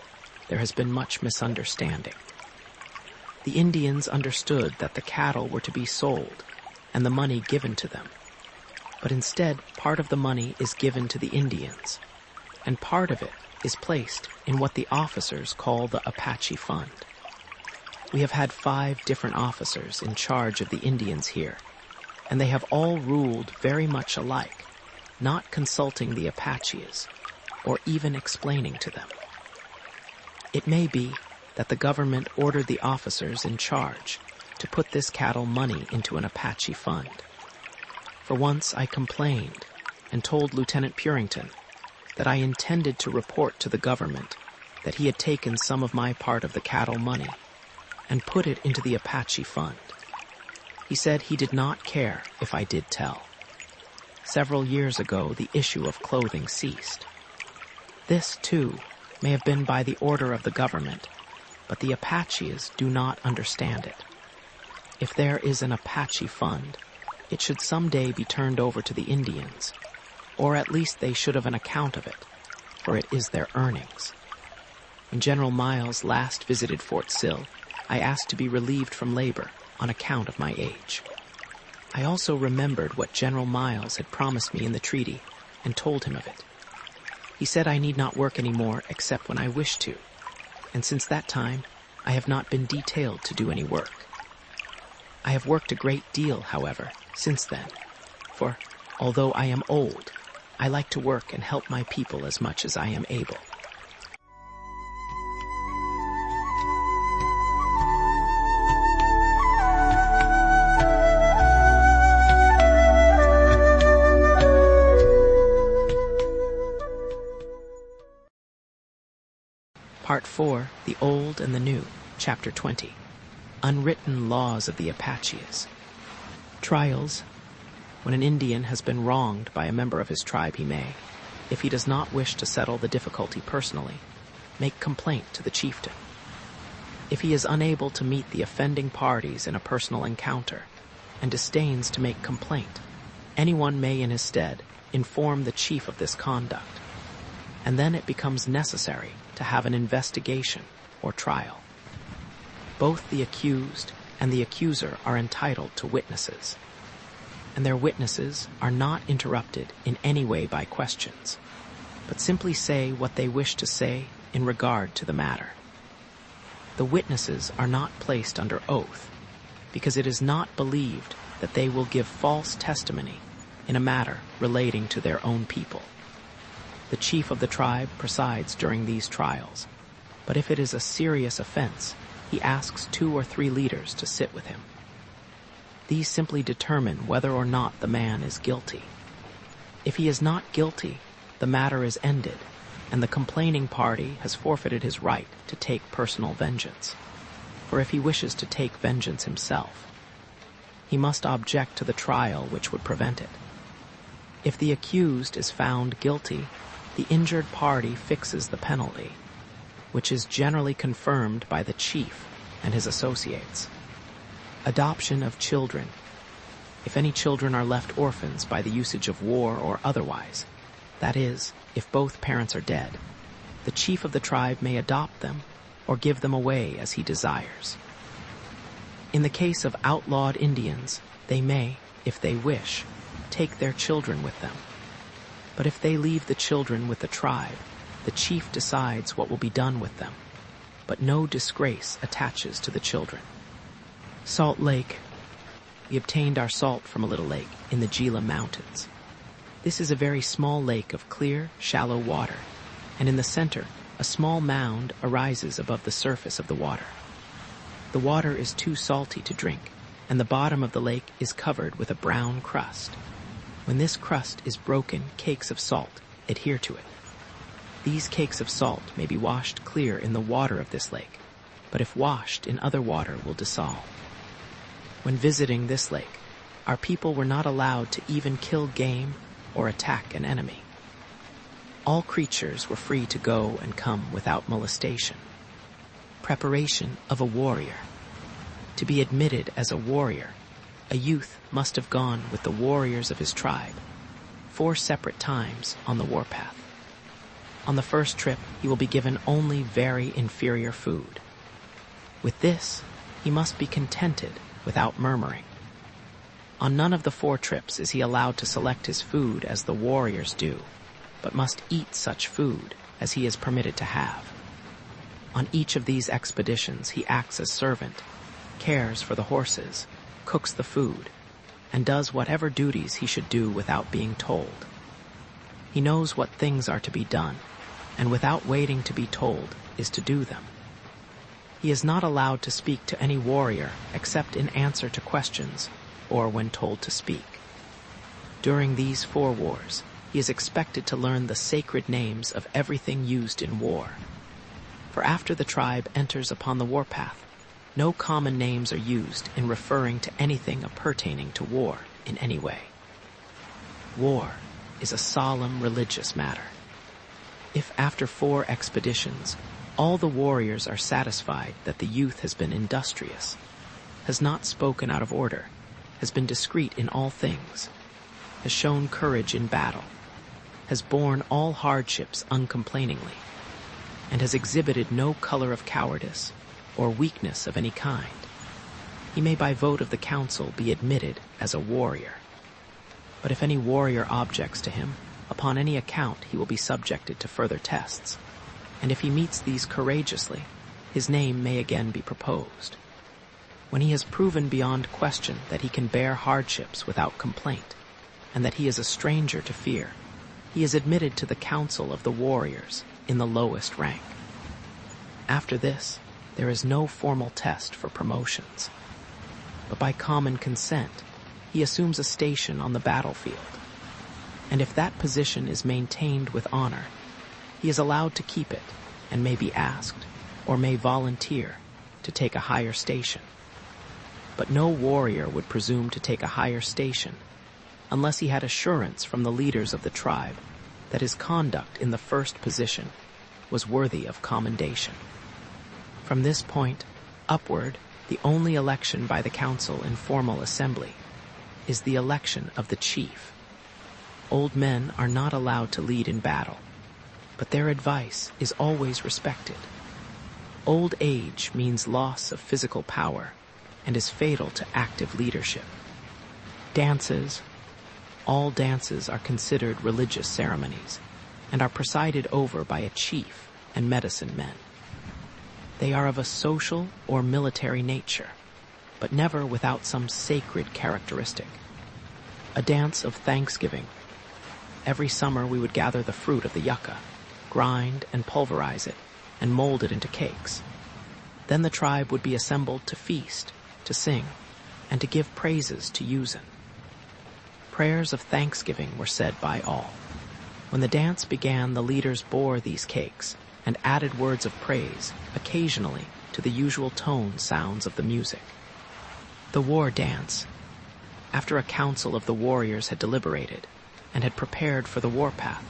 there has been much misunderstanding. The Indians understood that the cattle were to be sold and the money given to them. But instead, part of the money is given to the Indians, and part of it is placed in what the officers call the Apache Fund. We have had 5 different officers in charge of the Indians here, and they have all ruled very much alike, not consulting the Apaches, or even explaining to them. It may be that the government ordered the officers in charge to put this cattle money into an Apache fund. For once I complained and told Lieutenant Purington that I intended to report to the government that he had taken some of my part of the cattle money and put it into the Apache fund. He said he did not care if I did tell. Several years ago, the issue of clothing ceased. This, too, may have been by the order of the government, but the Apaches do not understand it. If there is an Apache fund, it should someday be turned over to the Indians, or at least they should have an account of it, for it is their earnings. When General Miles last visited Fort Sill, I asked to be relieved from labor on account of my age. I also remembered what General Miles had promised me in the treaty and told him of it. He said I need not work anymore except when I wish to, and since that time I have not been detailed to do any work. I have worked a great deal, however, since then, for although I am old, I like to work and help my people as much as I am able. Part 4, The Old and the New, Chapter 20, Unwritten Laws of the Apaches. Trials. When an Indian has been wronged by a member of his tribe, he may, if he does not wish to settle the difficulty personally, make complaint to the chieftain. If he is unable to meet the offending parties in a personal encounter and disdains to make complaint, anyone may in his stead inform the chief of this conduct, and then it becomes necessary to have an investigation or trial. Both the accused and the accuser are entitled to witnesses, and their witnesses are not interrupted in any way by questions, but simply say what they wish to say in regard to the matter. The witnesses are not placed under oath because it is not believed that they will give false testimony in a matter relating to their own people. The chief of the tribe presides during these trials, but if it is a serious offense, he asks 2 or 3 leaders to sit with him. These simply determine whether or not the man is guilty. If he is not guilty, the matter is ended, and the complaining party has forfeited his right to take personal vengeance. For if he wishes to take vengeance himself, he must object to the trial which would prevent it. If the accused is found guilty, the injured party fixes the penalty, which is generally confirmed by the chief and his associates. Adoption of children. If any children are left orphans by the usage of war or otherwise, that is, if both parents are dead, the chief of the tribe may adopt them or give them away as he desires. In the case of outlawed Indians, they may, if they wish, take their children with them. But if they leave the children with the tribe, the chief decides what will be done with them, but no disgrace attaches to the children. Salt Lake. We obtained our salt from a little lake in the Gila Mountains. This is a very small lake of clear, shallow water, and in the center, a small mound arises above the surface of the water. The water is too salty to drink, and the bottom of the lake is covered with a brown crust. When this crust is broken, cakes of salt adhere to it. These cakes of salt may be washed clear in the water of this lake, but if washed in other water will dissolve. When visiting this lake, our people were not allowed to even kill game or attack an enemy. All creatures were free to go and come without molestation. Preparation of a warrior. To be admitted as a warrior, a youth must have gone with the warriors of his tribe 4 separate times on the warpath. On the first trip, he will be given only very inferior food. With this, he must be contented without murmuring. On none of the 4 trips is he allowed to select his food as the warriors do, but must eat such food as he is permitted to have. On each of these expeditions, he acts as servant, cares for the horses, cooks the food, and does whatever duties he should do without being told. He knows what things are to be done, and without waiting to be told is to do them. He is not allowed to speak to any warrior except in answer to questions or when told to speak. During these 4 wars, he is expected to learn the sacred names of everything used in war. For after the tribe enters upon the warpath, no common names are used in referring to anything pertaining to war in any way. War is a solemn religious matter. If after 4 expeditions, all the warriors are satisfied that the youth has been industrious, has not spoken out of order, has been discreet in all things, has shown courage in battle, has borne all hardships uncomplainingly, and has exhibited no color of cowardice or weakness of any kind, he may by vote of the council be admitted as a warrior. But if any warrior objects to him, upon any account he will be subjected to further tests, and if he meets these courageously, his name may again be proposed. When he has proven beyond question that he can bear hardships without complaint, and that he is a stranger to fear, he is admitted to the council of the warriors in the lowest rank. After this, there is no formal test for promotions, but by common consent, he assumes a station on the battlefield, and if that position is maintained with honor, he is allowed to keep it and may be asked, or may volunteer, to take a higher station. But no warrior would presume to take a higher station unless he had assurance from the leaders of the tribe that his conduct in the first position was worthy of commendation. From this point upward, the only election by the council in formal assembly is the election of the chief. Old men are not allowed to lead in battle, but their advice is always respected. Old age means loss of physical power and is fatal to active leadership. Dances. All dances are considered religious ceremonies and are presided over by a chief and medicine men. They are of a social or military nature, but never without some sacred characteristic. A dance of Thanksgiving. Every summer we would gather the fruit of the yucca, grind and pulverize it, and mold it into cakes. Then the tribe would be assembled to feast, to sing, and to give praises to Uzin. Prayers of thanksgiving were said by all. When the dance began, the leaders bore these cakes and added words of praise, occasionally, to the usual tone sounds of the music. The war dance. After a council of the warriors had deliberated and had prepared for the warpath,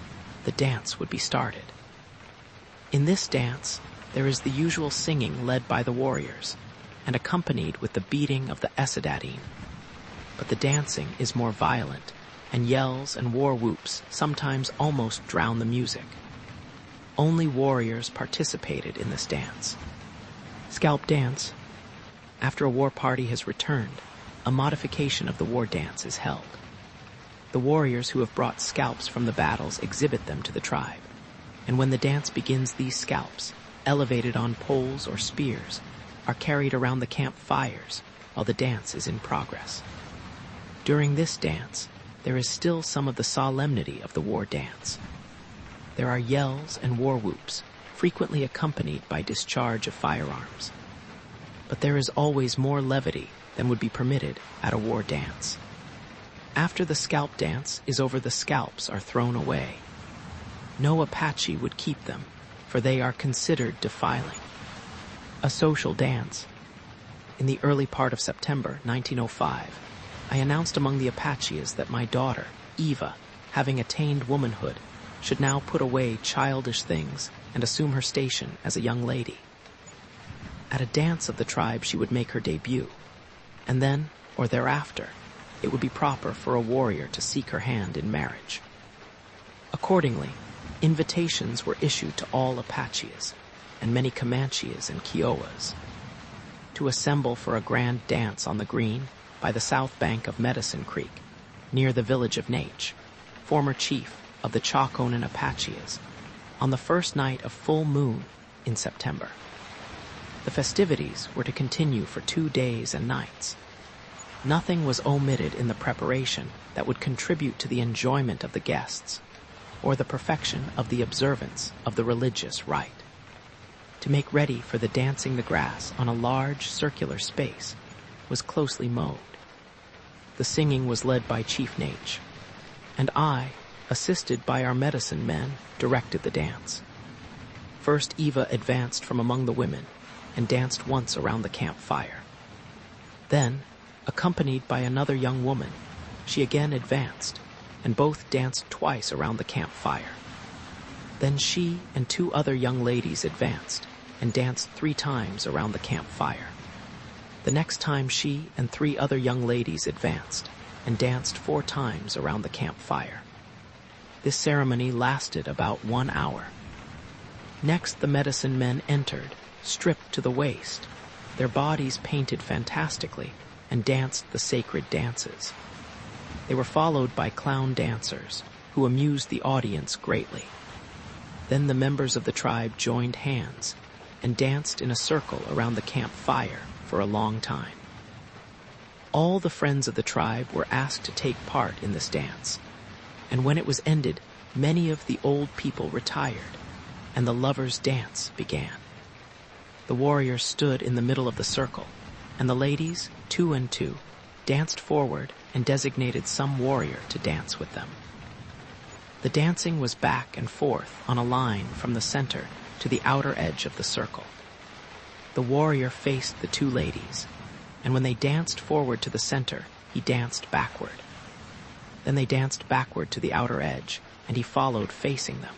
the dance would be started. In this dance, there is the usual singing led by the warriors and accompanied with the beating of the esadadine. But the dancing is more violent, and yells and war whoops sometimes almost drown the music. Only warriors participated in this dance. Scalp dance. After a war party has returned, a modification of the war dance is held. The warriors who have brought scalps from the battles exhibit them to the tribe, and when the dance begins, these scalps, elevated on poles or spears, are carried around the camp fires while the dance is in progress. During this dance, there is still some of the solemnity of the war dance. There are yells and war whoops, frequently accompanied by discharge of firearms. But there is always more levity than would be permitted at a war dance. After the scalp dance is over, the scalps are thrown away. No Apache would keep them, for they are considered defiling. A social dance. In the early part of September 1905, I announced among the Apaches that my daughter, Eva, having attained womanhood, should now put away childish things and assume her station as a young lady. At a dance of the tribe she would make her debut, and then, or thereafter, it would be proper for a warrior to seek her hand in marriage. Accordingly, invitations were issued to all Apaches, and many Comanches and Kiowas, to assemble for a grand dance on the green by the south bank of Medicine Creek, near the village of Nache, former chief of the Chaconan Apaches, on the first night of full moon in September. The festivities were to continue for 2 days and nights. Nothing was omitted in the preparation that would contribute to the enjoyment of the guests or the perfection of the observance of the religious rite. To make ready for the dancing, the grass on a large circular space was closely mowed. The singing was led by Chief Nache, and I, assisted by our medicine men, directed the dance. First, Eva advanced from among the women and danced once around the campfire. Then, accompanied by another young woman, she again advanced, and both danced twice around the campfire. Then she and 2 other young ladies advanced and danced 3 times around the campfire. The next time she and 3 other young ladies advanced and danced 4 times around the campfire. This ceremony lasted about 1 hour. Next, the medicine men entered, stripped to the waist, their bodies painted fantastically, and danced the sacred dances. They were followed by clown dancers, who amused the audience greatly. Then the members of the tribe joined hands and danced in a circle around the campfire for a long time. All the friends of the tribe were asked to take part in this dance, and when it was ended, many of the old people retired, and the lovers' dance began. The warriors stood in the middle of the circle, and the ladies, 2 and 2, danced forward and designated some warrior to dance with them. The dancing was back and forth on a line from the center to the outer edge of the circle. The warrior faced the 2 ladies, and when they danced forward to the center, he danced backward. Then they danced backward to the outer edge, and he followed facing them.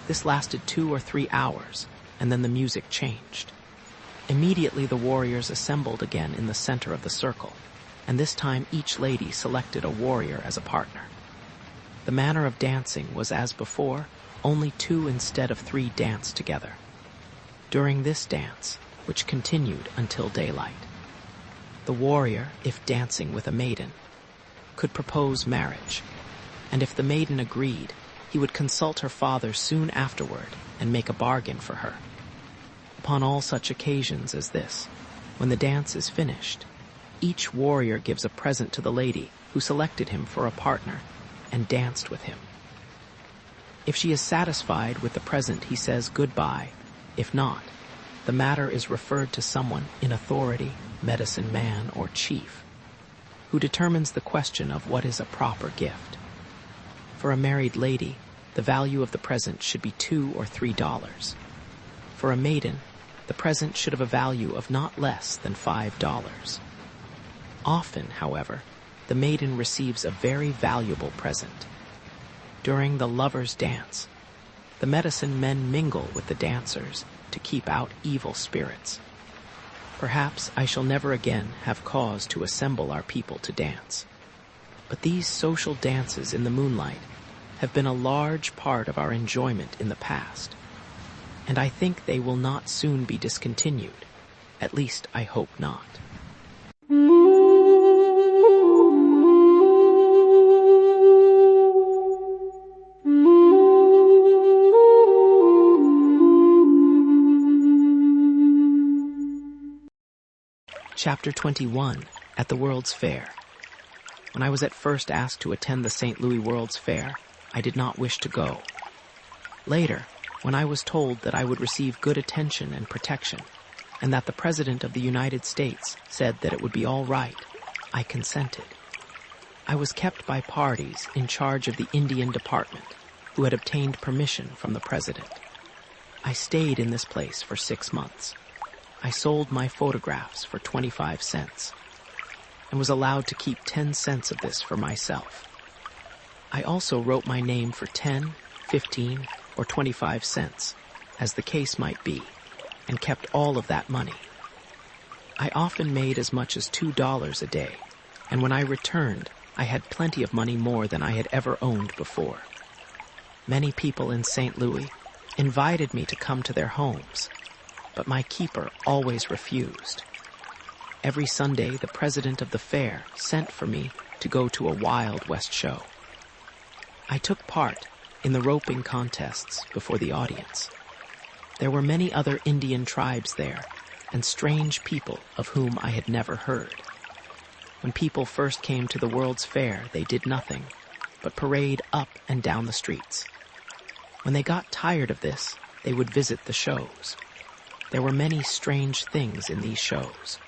This lasted 2 or 3 hours, and then the music changed. Immediately the warriors assembled again in the center of the circle, and this time each lady selected a warrior as a partner. The manner of dancing was as before, only 2 instead of 3 danced together. During this dance, which continued until daylight, the warrior, if dancing with a maiden, could propose marriage, and if the maiden agreed, he would consult her father soon afterward and make a bargain for her. Upon all such occasions as this, when the dance is finished, each warrior gives a present to the lady who selected him for a partner and danced with him. If she is satisfied with the present, he says goodbye. If not, the matter is referred to someone in authority, medicine man or chief, who determines the question of what is a proper gift. For a married lady, the value of the present should be $2 or $3. For a maiden, the present should have a value of not less than $5. Often, however, the maiden receives a very valuable present. During the lovers' dance, the medicine men mingle with the dancers to keep out evil spirits. Perhaps I shall never again have cause to assemble our people to dance. But these social dances in the moonlight have been a large part of our enjoyment in the past, and I think they will not soon be discontinued. At least I hope not. Chapter 21, at the World's Fair. When I was at first asked to attend the St. Louis World's Fair, I did not wish to go. Later, when I was told that I would receive good attention and protection, and that the President of the United States said that it would be all right, I consented. I was kept by parties in charge of the Indian Department, who had obtained permission from the President. I stayed in this place for 6 months. I sold my photographs for 25 cents and was allowed to keep 10 cents of this for myself. I also wrote my name for 10, 15, or 25 cents, as the case might be, and kept all of that money. I often made as much as $2 a day, and when I returned, I had plenty of money more than I had ever owned before. Many people in St. Louis invited me to come to their homes, but my keeper always refused. Every Sunday, the president of the fair sent for me to go to a Wild West show. I took part in the roping contests before the audience. There were many other Indian tribes there, and strange people of whom I had never heard. When people first came to the World's Fair, they did nothing but parade up and down the streets. When they got tired of this, they would visit the shows. There were many strange things in these shows.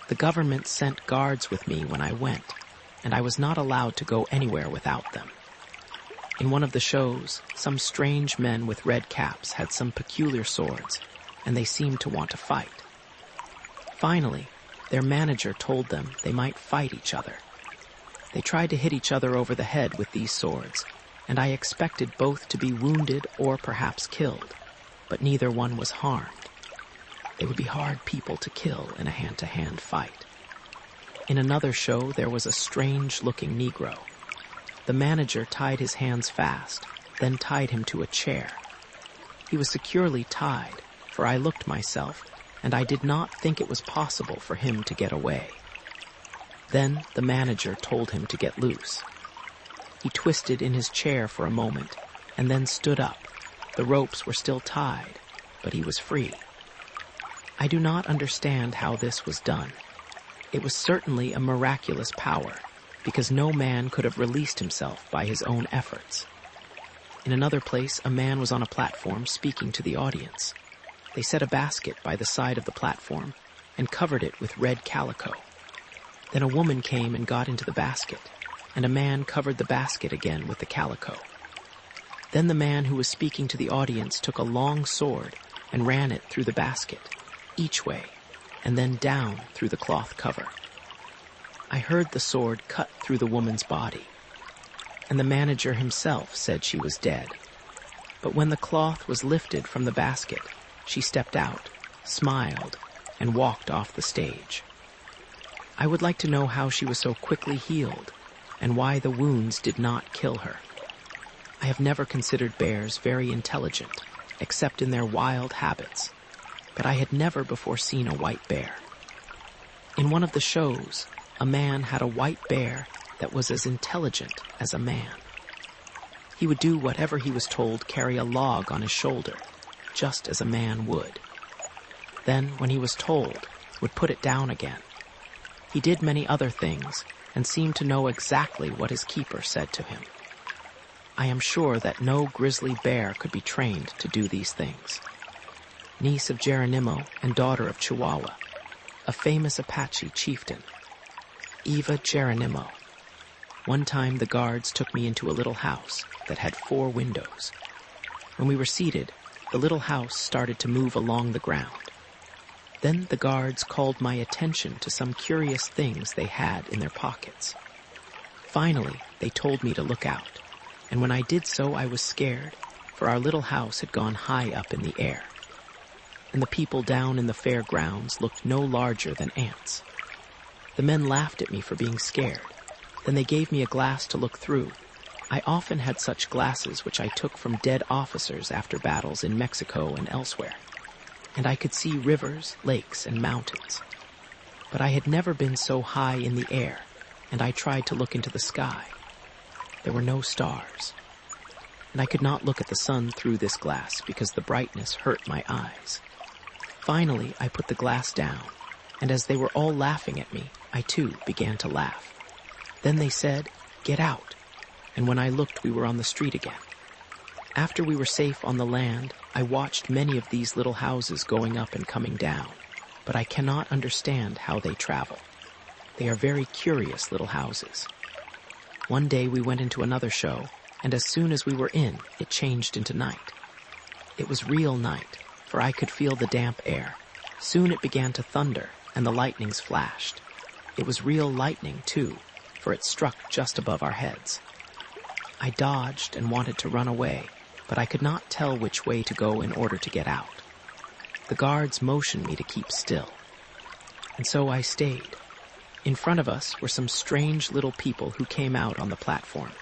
The government sent guards with me when I went, and I was not allowed to go anywhere without them. In one of the shows, some strange men with red caps had some peculiar swords, and they seemed to want to fight. Finally, their manager told them they might fight each other. They tried to hit each other over the head with these swords, and I expected both to be wounded or perhaps killed, but neither one was harmed. They would be hard people to kill in a hand-to-hand fight. In another show, there was a strange-looking Negro. The manager tied his hands fast, then tied him to a chair. He was securely tied, for I looked myself, and I did not think it was possible for him to get away. Then the manager told him to get loose. He twisted in his chair for a moment, and then stood up. The ropes were still tied, but he was free. I do not understand how this was done. It was certainly a miraculous power, because no man could have released himself by his own efforts. In another place, a man was on a platform speaking to the audience. They set a basket by the side of the platform and covered it with red calico. Then a woman came and got into the basket, and a man covered the basket again with the calico. Then the man who was speaking to the audience took a long sword and ran it through the basket, each way, and then down through the cloth cover. I heard the sword cut through the woman's body, and the manager himself said she was dead. But when the cloth was lifted from the basket, she stepped out, smiled, and walked off the stage. I would like to know how she was so quickly healed, and why the wounds did not kill her. I have never considered bears very intelligent, except in their wild habits, but I had never before seen a white bear. In one of the shows, a man had a white bear that was as intelligent as a man. He would do whatever he was told, carry a log on his shoulder, just as a man would. Then, when he was told, would put it down again. He did many other things and seemed to know exactly what his keeper said to him. I am sure that no grizzly bear could be trained to do these things. Niece of Geronimo and daughter of Chihuahua, a famous Apache chieftain, Eva Geronimo. One time the guards took me into a little house that had 4 windows. When we were seated, the little house started to move along the ground. Then the guards called my attention to some curious things they had in their pockets. Finally, they told me to look out, and when I did so, I was scared, for our little house had gone high up in the air. And the people down in the fairgrounds looked no larger than ants. The men laughed at me for being scared. Then they gave me a glass to look through. I often had such glasses which I took from dead officers after battles in Mexico and elsewhere. And I could see rivers, lakes, and mountains. But I had never been so high in the air, and I tried to look into the sky. There were no stars. And I could not look at the sun through this glass because the brightness hurt my eyes. Finally, I put the glass down, and as they were all laughing at me, I too began to laugh. Then they said, "Get out," and when I looked, we were on the street again. After we were safe on the land, I watched many of these little houses going up and coming down, but I cannot understand how they travel. They are very curious little houses. One day we went into another show, and as soon as we were in, it changed into night. It was real night, for I could feel the damp air. Soon it began to thunder, and the lightnings flashed. It was real lightning, too, for it struck just above our heads. I dodged and wanted to run away, but I could not tell which way to go in order to get out. The guards motioned me to keep still, and so I stayed. In front of us were some strange little people who came out on the platform.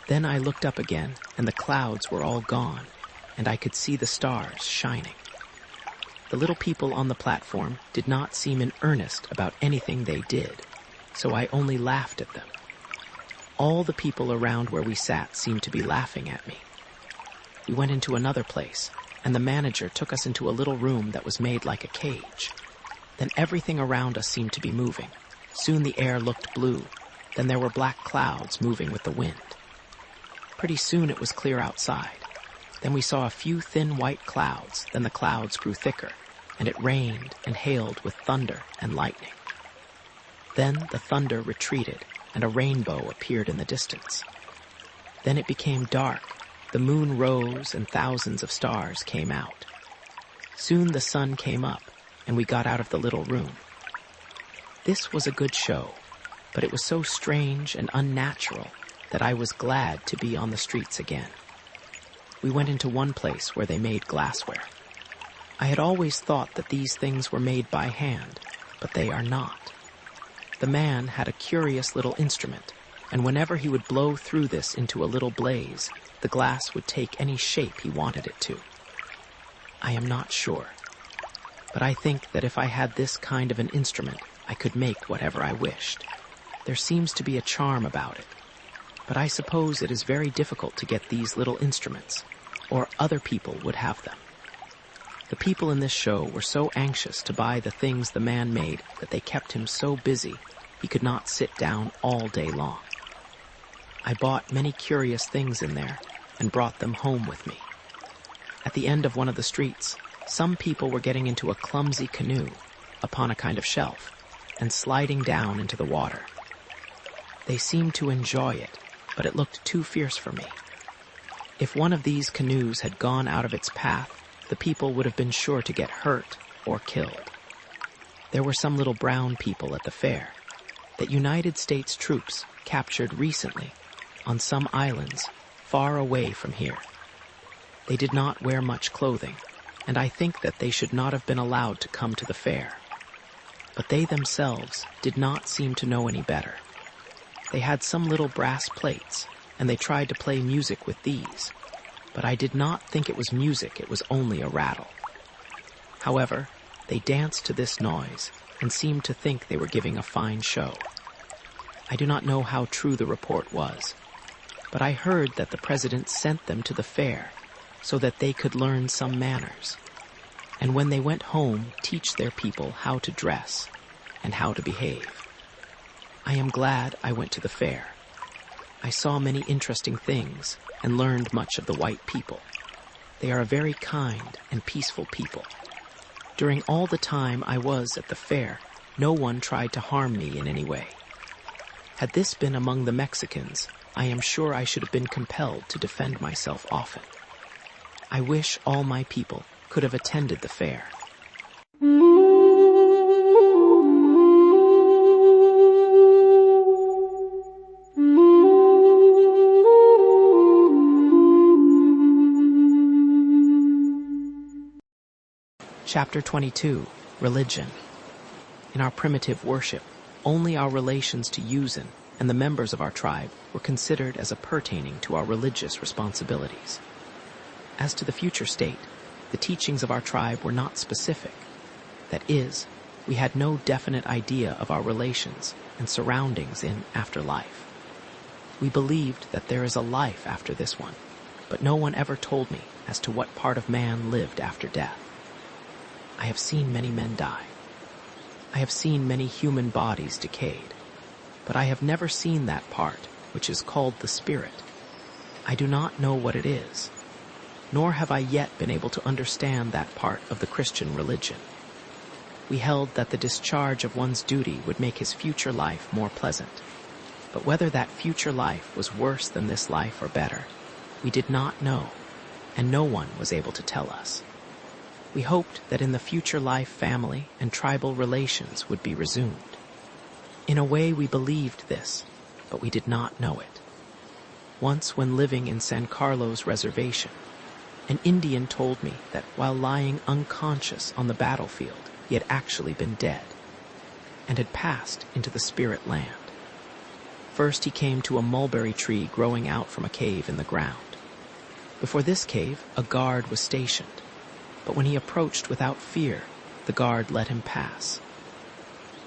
Then I looked up again, and the clouds were all gone, and I could see the stars shining. The little people on the platform did not seem in earnest about anything they did, so I only laughed at them. All the people around where we sat seemed to be laughing at me. We went into another place, and the manager took us into a little room that was made like a cage. Then everything around us seemed to be moving. Soon the air looked blue. Then there were black clouds moving with the wind. Pretty soon it was clear outside. Then we saw a few thin white clouds. Then the clouds grew thicker, and it rained and hailed with thunder and lightning. Then the thunder retreated, and a rainbow appeared in the distance. Then it became dark. The moon rose, and thousands of stars came out. Soon the sun came up, and we got out of the little room. This was a good show, but it was so strange and unnatural that I was glad to be on the streets again. We went into one place where they made glassware. I had always thought that these things were made by hand, but they are not. The man had a curious little instrument, and whenever he would blow through this into a little blaze, the glass would take any shape he wanted it to. I am not sure, but I think that if I had this kind of an instrument, I could make whatever I wished. There seems to be a charm about it, but I suppose it is very difficult to get these little instruments, or other people would have them. The people in this show were so anxious to buy the things the man made that they kept him so busy he could not sit down all day long. I bought many curious things in there and brought them home with me. At the end of one of the streets, some people were getting into a clumsy canoe upon a kind of shelf and sliding down into the water. They seemed to enjoy it, but it looked too fierce for me. If one of these canoes had gone out of its path, the people would have been sure to get hurt or killed. There were some little brown people at the fair that United States troops captured recently on some islands far away from here. They did not wear much clothing, and I think that they should not have been allowed to come to the fair. But they themselves did not seem to know any better. They had some little brass plates, and they tried to play music with these, but I did not think it was music, it was only a rattle. However, they danced to this noise and seemed to think they were giving a fine show. I do not know how true the report was, but I heard that the president sent them to the fair so that they could learn some manners, and when they went home, teach their people how to dress and how to behave. I am glad I went to the fair. I saw many interesting things and learned much of the white people. They are a very kind and peaceful people. During all the time I was at the fair, no one tried to harm me in any way. Had this been among the Mexicans, I am sure I should have been compelled to defend myself often. I wish all my people could have attended the fair. Chapter 22, Religion. In our primitive worship, only our relations to Yuuzhan and the members of our tribe were considered as pertaining to our religious responsibilities. As to the future state, the teachings of our tribe were not specific. That is, we had no definite idea of our relations and surroundings in afterlife. We believed that there is a life after this one, but no one ever told me as to what part of man lived after death. I have seen many men die. I have seen many human bodies decayed, but I have never seen that part which is called the spirit. I do not know what it is, nor have I yet been able to understand that part of the Christian religion. We held that the discharge of one's duty would make his future life more pleasant, but whether that future life was worse than this life or better, we did not know, and no one was able to tell us. We hoped that in the future life family and tribal relations would be resumed. In a way we believed this, but we did not know it. Once when living in San Carlos Reservation, an Indian told me that while lying unconscious on the battlefield, he had actually been dead and had passed into the spirit land. First he came to a mulberry tree growing out from a cave in the ground. Before this cave, a guard was stationed, but when he approached without fear, the guard let him pass.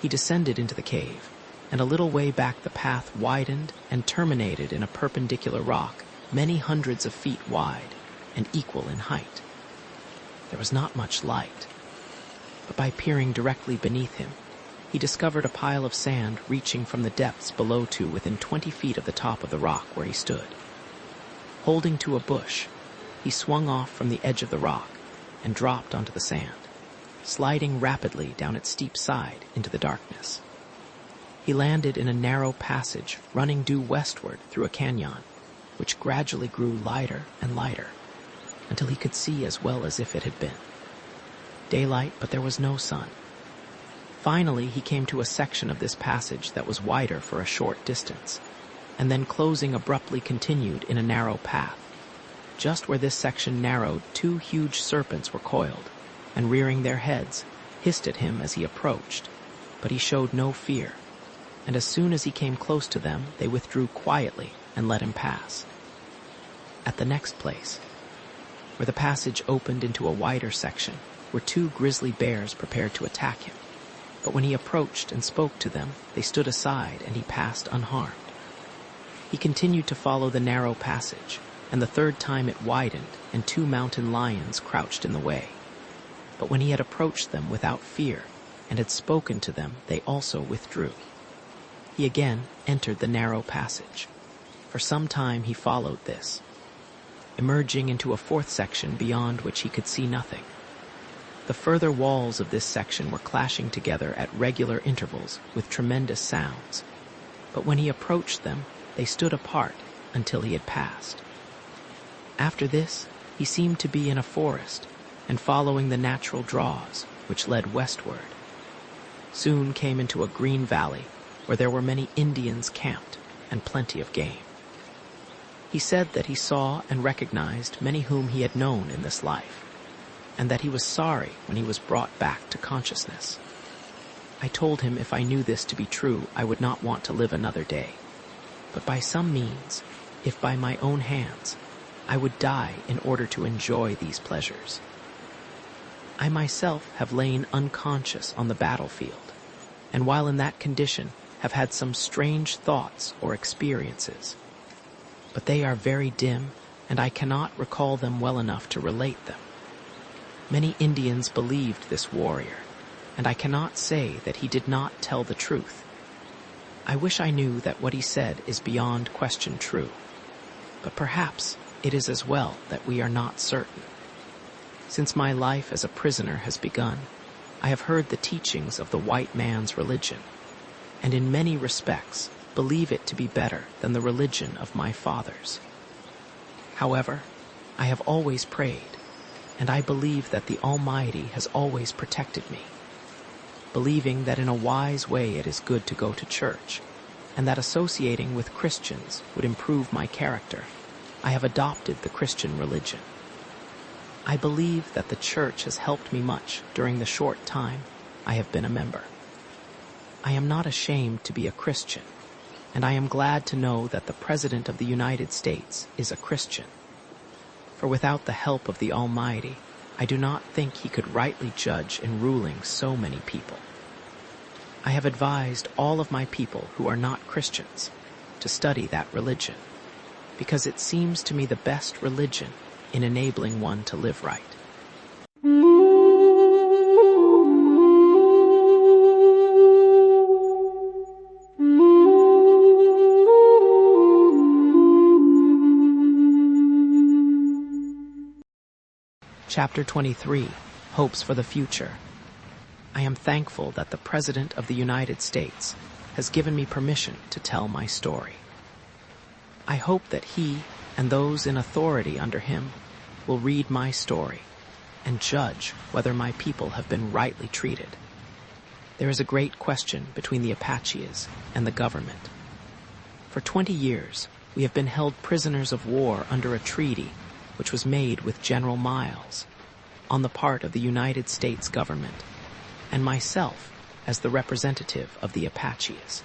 He descended into the cave, and a little way back the path widened and terminated in a perpendicular rock many hundreds of feet wide and equal in height. There was not much light, but by peering directly beneath him, he discovered a pile of sand reaching from the depths below to within 20 feet of the top of the rock where he stood. Holding to a bush, he swung off from the edge of the rock and dropped onto the sand, sliding rapidly down its steep side into the darkness. He landed in a narrow passage running due westward through a canyon, which gradually grew lighter and lighter, until he could see as well as if it had been. Daylight, but there was no sun. Finally, he came to a section of this passage that was wider for a short distance, and then closing abruptly continued in a narrow path. Just where this section narrowed, two huge serpents were coiled, and rearing their heads, hissed at him as he approached, but he showed no fear, and as soon as he came close to them, they withdrew quietly and let him pass. At the next place, where the passage opened into a wider section, were two grizzly bears prepared to attack him, but when he approached and spoke to them, they stood aside and he passed unharmed. He continued to follow the narrow passage, and the third time it widened and two mountain lions crouched in the way. But when he had approached them without fear and had spoken to them, they also withdrew. He again entered the narrow passage. For some time he followed this, emerging into a fourth section beyond which he could see nothing. The further walls of this section were clashing together at regular intervals with tremendous sounds, but when he approached them, they stood apart until he had passed. After this, he seemed to be in a forest and following the natural draws which led westward. Soon came into a green valley where there were many Indians camped and plenty of game. He said that he saw and recognized many whom he had known in this life, and that he was sorry when he was brought back to consciousness. I told him if I knew this to be true, I would not want to live another day. But by some means, if by my own hands, I would die in order to enjoy these pleasures. I myself have lain unconscious on the battlefield, and while in that condition have had some strange thoughts or experiences. But they are very dim, and I cannot recall them well enough to relate them. Many Indians believed this warrior, and I cannot say that he did not tell the truth. I wish I knew that what he said is beyond question true, but perhaps it is as well that we are not certain. Since my life as a prisoner has begun, I have heard the teachings of the white man's religion, and in many respects, believe it to be better than the religion of my fathers. However, I have always prayed, and I believe that the Almighty has always protected me. Believing that in a wise way it is good to go to church, and that associating with Christians would improve my character, I have adopted the Christian religion. I believe that the church has helped me much during the short time I have been a member. I am not ashamed to be a Christian, and I am glad to know that the President of the United States is a Christian. For without the help of the Almighty, I do not think he could rightly judge in ruling so many people. I have advised all of my people who are not Christians to study that religion, because it seems to me the best religion in enabling one to live right. Chapter 23, Hopes for the Future. I am thankful that the President of the United States has given me permission to tell my story. I hope that he and those in authority under him will read my story and judge whether my people have been rightly treated. There is a great question between the Apaches and the government. For 20 years, we have been held prisoners of war under a treaty which was made with General Miles on the part of the United States government, and myself as the representative of the Apaches.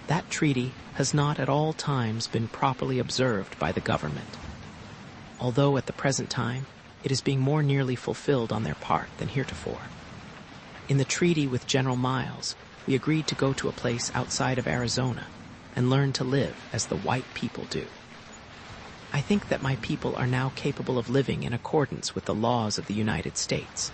That treaty has not at all times been properly observed by the government, although at the present time it is being more nearly fulfilled on their part than heretofore. In the treaty with General Miles, we agreed to go to a place outside of Arizona and learn to live as the white people do. I think that my people are now capable of living in accordance with the laws of the United States,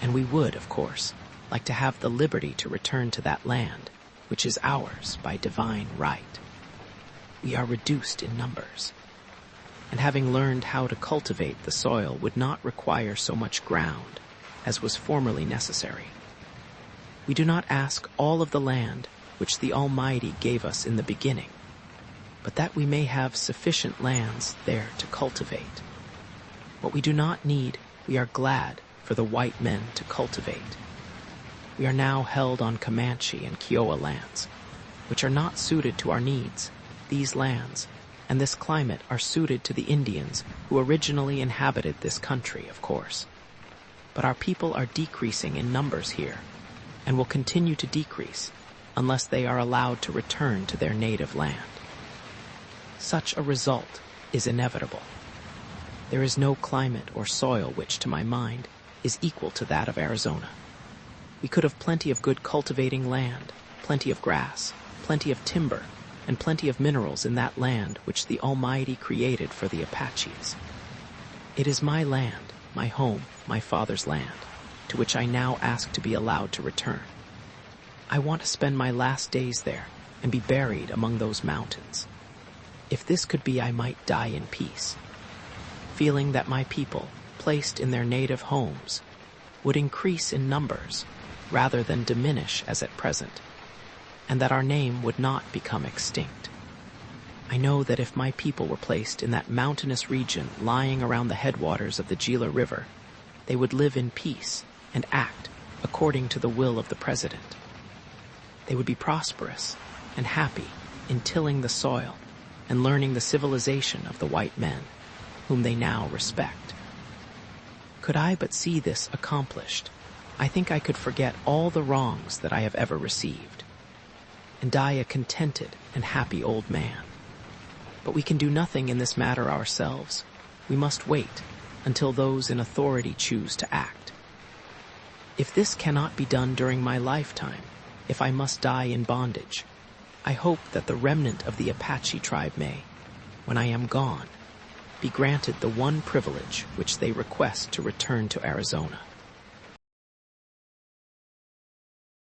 and we would, of course, like to have the liberty to return to that land, which is ours by divine right. We are reduced in numbers, and having learned how to cultivate the soil would not require so much ground as was formerly necessary. We do not ask all of the land which the Almighty gave us in the beginning, but that we may have sufficient lands there to cultivate. What we do not need, we are glad for the white men to cultivate. We are now held on Comanche and Kiowa lands, which are not suited to our needs. These lands and this climate are suited to the Indians who originally inhabited this country, of course. But our people are decreasing in numbers here, and will continue to decrease unless they are allowed to return to their native land. Such a result is inevitable. There is no climate or soil which, to my mind, is equal to that of Arizona. We could have plenty of good cultivating land, plenty of grass, plenty of timber, and plenty of minerals in that land which the Almighty created for the Apaches. It is my land, my home, my father's land, to which I now ask to be allowed to return. I want to spend my last days there and be buried among those mountains. If this could be, I might die in peace, feeling that my people, placed in their native homes, would increase in numbers rather than diminish as at present, and that our name would not become extinct. I know that if my people were placed in that mountainous region lying around the headwaters of the Gila River, they would live in peace and act according to the will of the President. They would be prosperous and happy in tilling the soil and learning the civilization of the white men, whom they now respect. Could I but see this accomplished, I think I could forget all the wrongs that I have ever received, and die a contented and happy old man. But we can do nothing in this matter ourselves. We must wait until those in authority choose to act. If this cannot be done during my lifetime, if I must die in bondage, I hope that the remnant of the Apache tribe may, when I am gone, be granted the one privilege which they request to return to Arizona.